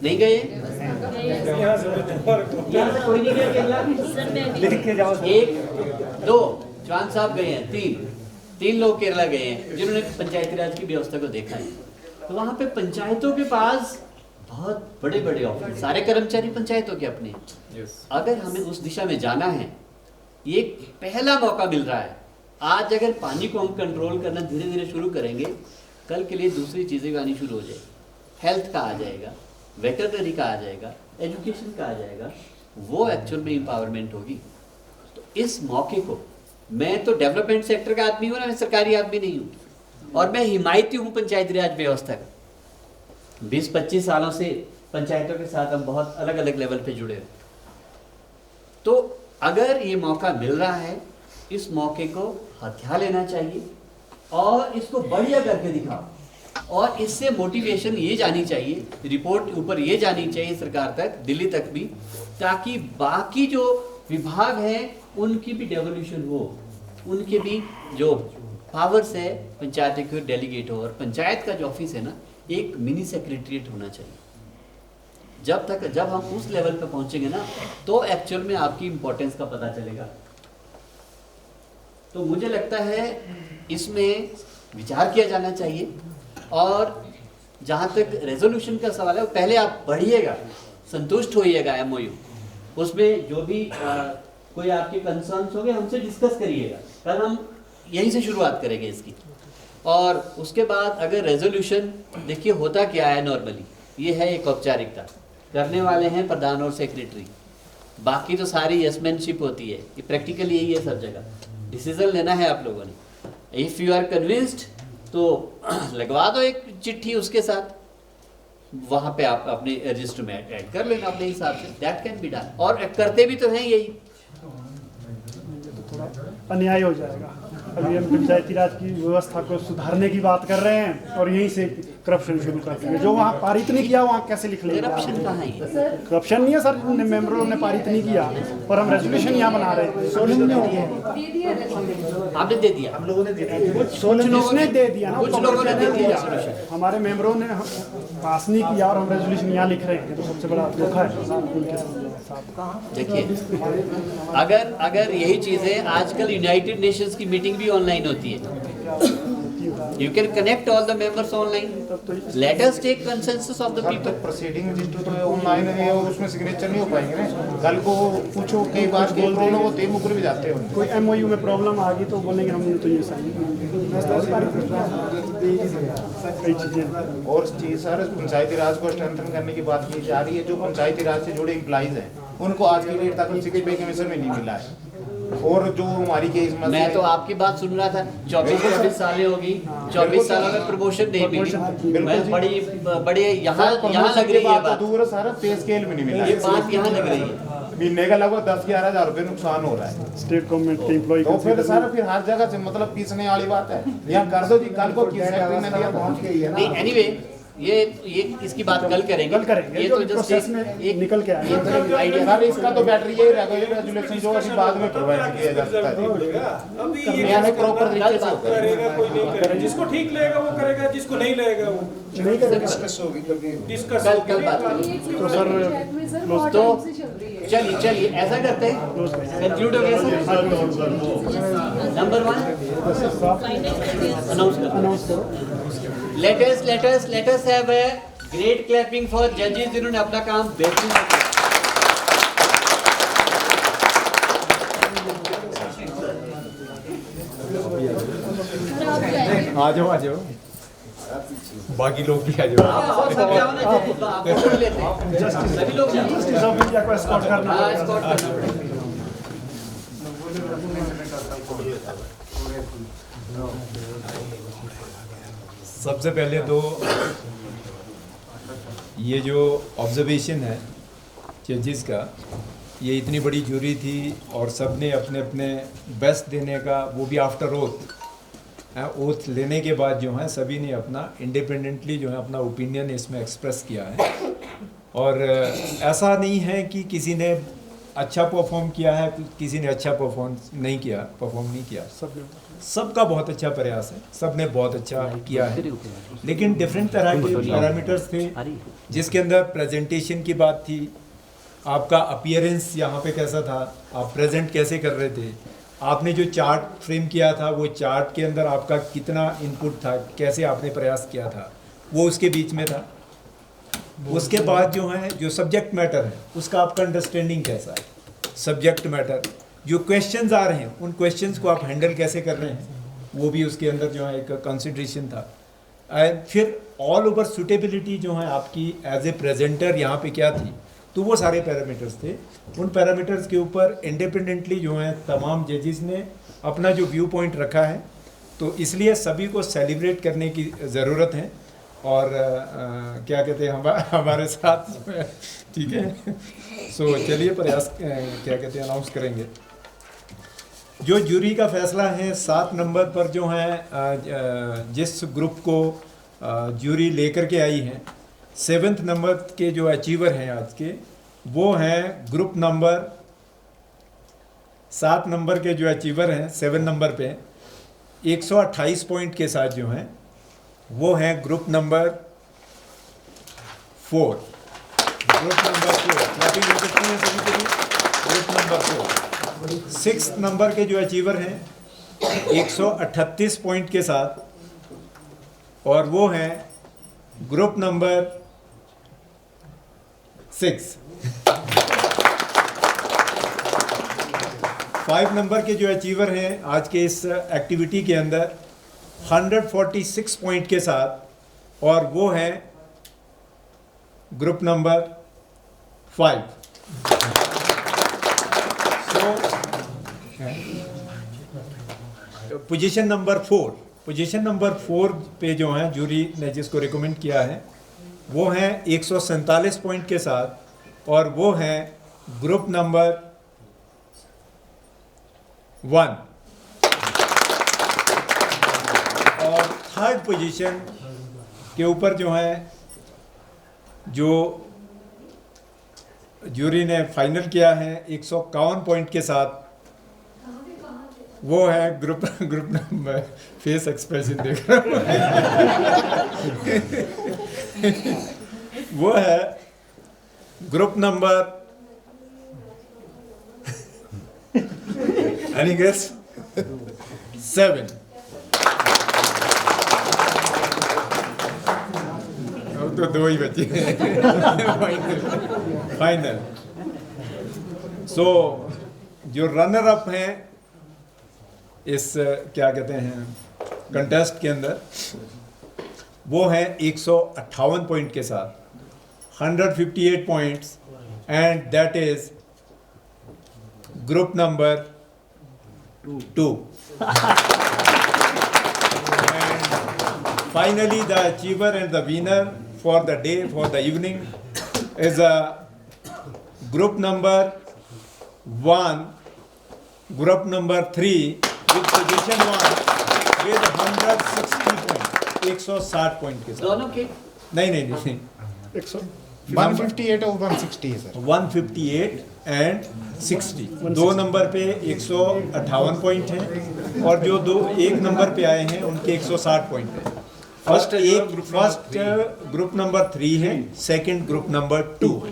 नहीं गए? यहाँ से कोई नहीं गया केरला? 1 2 जवान साहब गए हैं, 3 लोग केरला गए हैं जिन्होंने पंचायती राज की व्यवस्था को देखा है। तो वहाँ पे पंचायतों के पास बहुत बड़े बड़े ऑफिस, सारे कर्मचारी पंचायतों के अपने। अगर हमें उस दिशा में जाना है, ये पहला मौका मिल रहा है। आज अगर पानी को हम कंट्रोल करना धीरे धीरे शुरू करेंगे, कल के लिए दूसरी चीज़ें आनी शुरू हो जाएगी। हेल्थ का आ जाएगा, वेटरनरी का आ जाएगा, एजुकेशन का आ जाएगा, वो एक्चुअल में एम्पावरमेंट होगी। तो इस मौके को, मैं तो डेवलपमेंट सेक्टर का आदमी हूँ ना, मैं सरकारी आदमी नहीं हूँ, और मैं हिमायती हूँ पंचायती राज व्यवस्था का। 20-25 सालों से पंचायतों के साथ हम बहुत अलग अलग लेवल पे जुड़े हैं। तो अगर ये मौका मिल रहा है, इस मौके को हथिया लेना चाहिए और इसको बढ़िया करके दिखाओ। और इससे मोटिवेशन ये जानी चाहिए, रिपोर्ट ऊपर ये जानी चाहिए सरकार तक, दिल्ली तक भी, ताकि बाकी जो विभाग हैं उनकी भी डेवोल्यूशन हो, उनके भी जो पावर्स है पंचायत के डेलीगेट हो। और पंचायत का जो ऑफिस है ना, एक मिनी सेक्रेटरीट होना चाहिए। जब हम उस लेवल पे पहुंचेंगे ना, तो एक्चुअल में आपकी इंपॉर्टेंस का पता चलेगा। तो मुझे लगता है इसमें विचार किया जाना चाहिए। और जहाँ तक रेजोल्यूशन का सवाल है, पहले आप पढ़िएगा, संतुष्ट होइएगा एमओयू, उसमें जो भी कोई आपके कंसर्न्स होंगे हमसे डिस्कस करिएगा। कल हम यहीं से शुरुआत करेंगे इसकी। और उसके बाद अगर रेजोल्यूशन, देखिए होता क्या है नॉर्मली, ये है एक औपचारिकता, करने वाले हैं प्रधान और सेक्रेटरी, बाकी तो सारी यसमैनशिप होती है, ये प्रैक्टिकली यही है सब जगह। डिसीजन लेना है आप लोगों ने, इफ़ यू आर कन्विंस्ड तो लगवा दो एक चिट्ठी उसके साथ, वहाँ पे आप अपने रजिस्टर में ऐड कर लेना अपने हिसाब से, दैट कैन बी डन। और करते भी तो हैं यही। अन्याय हो जाएगा। अभी हम पंचायती राज की व्यवस्था को सुधारने की बात कर रहे हैं और यहीं से करप्शन शुरू कर देंगे। जो वहाँ पारित नहीं किया वहाँ कैसे लिख लेंगे? करप्शन कहाँ है? करप्शन नहीं है सर, मेंबरों ने पारित नहीं किया और हम रेजोल्यूशन यहाँ बना रहे हैं। आपने दे दिया, हम लोगों ने दे दिया, कुछ लोगों ने दे दिया ना, कुछ लोगों ने दे दिया, हमारे मेंबरों ने पास नहीं किया और हम रेजोल्यूशन यहाँ लिख रहे हैं, तो सबसे बड़ा धोखा है। देखिए अगर यही चीजें आजकल यूनाइटेड नेशंस की मीटिंग भी ऑनलाइन होती है, you can connect all the members online, let us take consensus of the people. Proceeding register तो ऑनलाइन है और उसमें सिग्नेचर नहीं हो पाएंगे ना, कल को पूछो कई बार बोल रहे हो ते मुकर भी जाते हो, कोई एमओयू में प्रॉब्लम आ गई तो बोलेंगे हमने तो ये सही कई चीजें। और चीज सर पंचायती राज को स्ट्रेंथन करने की बात की जा रही है, जो पंचायती राज से जुड़े एम्प्लॉइज हैं उनको आज की डेट तक सिक्स पे कमीशन में नहीं मिला है। और जो हमारी केस में मैं तो आपकी बात सुन रहा था, 24 सालें होगी, 24 सालों में प्रमोशन नहीं मिली, मैं बड़ी यहाँ लग रही है बात, दूर सारा पे स्केल में नहीं मिला, ये बात यहाँ लग रही है। महीने का लगभग 10-11 हज़ार रुपए नुकसान हो रहा है स्टेट गवर्नमेंट के एम्प्लॉय तो फिर सारा फिर हर जगह से मतलब पीसने वाली बात है। यहाँ कर दो जी, कल को किस सेक्टर ने दिया पहुंच गई है ना। नहीं एनीवे ये इसकी बात कल करेंगे, ये तो जस्ट एक निकल के आया आइडिया। सर इसका तो बैटरी यही रेगुलेशन जो अभी बाद में प्रोवाइड किया जा सकता है, मैं प्रॉपर तरीके से करेगा, कोई नहीं करेगा, जिसको ठीक लगेगा वो करेगा, जिसको नहीं लगेगा वो नहीं करेगा। डिस्कस कल बात करेंगे। तो सर तो चलिए ऐसा करते हैं, कंक्लूड हो गया सर। नंबर 1 अनाउंस करो। Let us have a great clapping for judges जिन्होंने अपना काम बेहतरीन किया। आ जाओ बाकी लोग भी आ जाओ। सभी लोग जस्टिस ऑफ इंडिया को एस्कॉर्ट करना। सबसे पहले तो ये जो ऑब्जर्वेशन है जजेस का, ये इतनी बड़ी जूरी थी और सब ने अपने अपने बेस्ट देने का, वो भी आफ्टर ओथ लेने के बाद जो है सभी ने अपना इंडिपेंडेंटली जो है अपना ओपिनियन इसमें एक्सप्रेस किया है। और ऐसा नहीं है कि किसी ने अच्छा परफॉर्म किया है, किसी ने अच्छा परफॉर्म नहीं किया, सबका बहुत अच्छा प्रयास है, सब ने बहुत अच्छा किया है। लेकिन डिफरेंट तरह के पैरामीटर्स थे, जिसके अंदर प्रेजेंटेशन की बात थी, आपका अपीयरेंस यहाँ पे कैसा था, आप प्रेजेंट कैसे कर रहे थे, आपने जो चार्ट फ्रेम किया था वो चार्ट के अंदर आपका कितना इनपुट था, कैसे आपने प्रयास किया था, वो उसके बीच में था। उसके बाद जो है जो सब्जेक्ट मैटर है उसका आपका अंडरस्टैंडिंग कैसा है, सब्जेक्ट मैटर जो क्वेश्चंस आ रहे हैं उन क्वेश्चंस को आप हैंडल कैसे कर रहे हैं, वो भी उसके अंदर जो है एक कंसिडरेशन था। फिर ऑल ओवर सूटेबिलिटी जो है आपकी एज ए प्रेजेंटर यहाँ पे क्या थी, तो वो सारे पैरामीटर्स थे। उन पैरामीटर्स के ऊपर इंडिपेंडेंटली जो है तमाम जजेस ने अपना जो व्यू पॉइंट रखा है, तो इसलिए सभी को सेलिब्रेट करने की ज़रूरत है। और क्या कहते हैं हमारे साथ ठीक है। सो चलिए प्रयास क्या कहते हैं अनाउंस करेंगे। जो जूरी का फैसला है 7 नंबर पर जो है जिस ग्रुप को जूरी लेकर के आई है, 7th नंबर के जो अचीवर हैं आज के, वो हैं ग्रुप नंबर 7 नंबर के जो अचीवर हैं 7 नंबर पे 128 पॉइंट के साथ जो हैं वो हैं group number 4। Group number 4 group number 4। 6th number के जो अचीवर हैं 138 पॉइंट के साथ, और वो हैं ग्रुप नंबर 6। 5 नंबर के जो अचीवर हैं आज के इस एक्टिविटी के अंदर 146 पॉइंट के साथ, और वो है ग्रुप नंबर 5। पोजीशन नंबर 4 पे जो है जूरी ने जिसको रिकमेंड किया है वो है 147 पॉइंट के साथ, और वो है ग्रुप नंबर 1। और थर्ड पोजीशन के ऊपर जो है जो जूरी ने फाइनल किया है 151 पॉइंट के साथ, वो है ग्रुप नंबर, फेस एक्सप्रेशन देख रहा हूँ वो है ग्रुप नंबर एनी गेस 7। अब तो 2 ही बचे फाइनल। सो जो रनर अप हैं इस क्या कहते हैं कंटेस्ट के अंदर, वो है 158 पॉइंट के साथ, 158 points, and that is group number 2। And finally the achiever and the winner for the day, for the evening, is a group number 1, group number 3 with position 1 with 160 points, 160 point के साथ। दोनों के नहीं 158 और 160 है sir. 158 and 60 दो number पे 158 point हैं, और जो एक नंबर पे आए हैं उनके 160 पॉइंट हैं। फर्स्ट ग्रुप नंबर 3 है, सेकंड ग्रुप नंबर 2 है।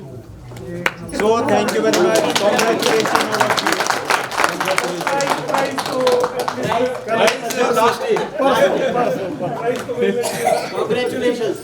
So thank you very much, Congratulations.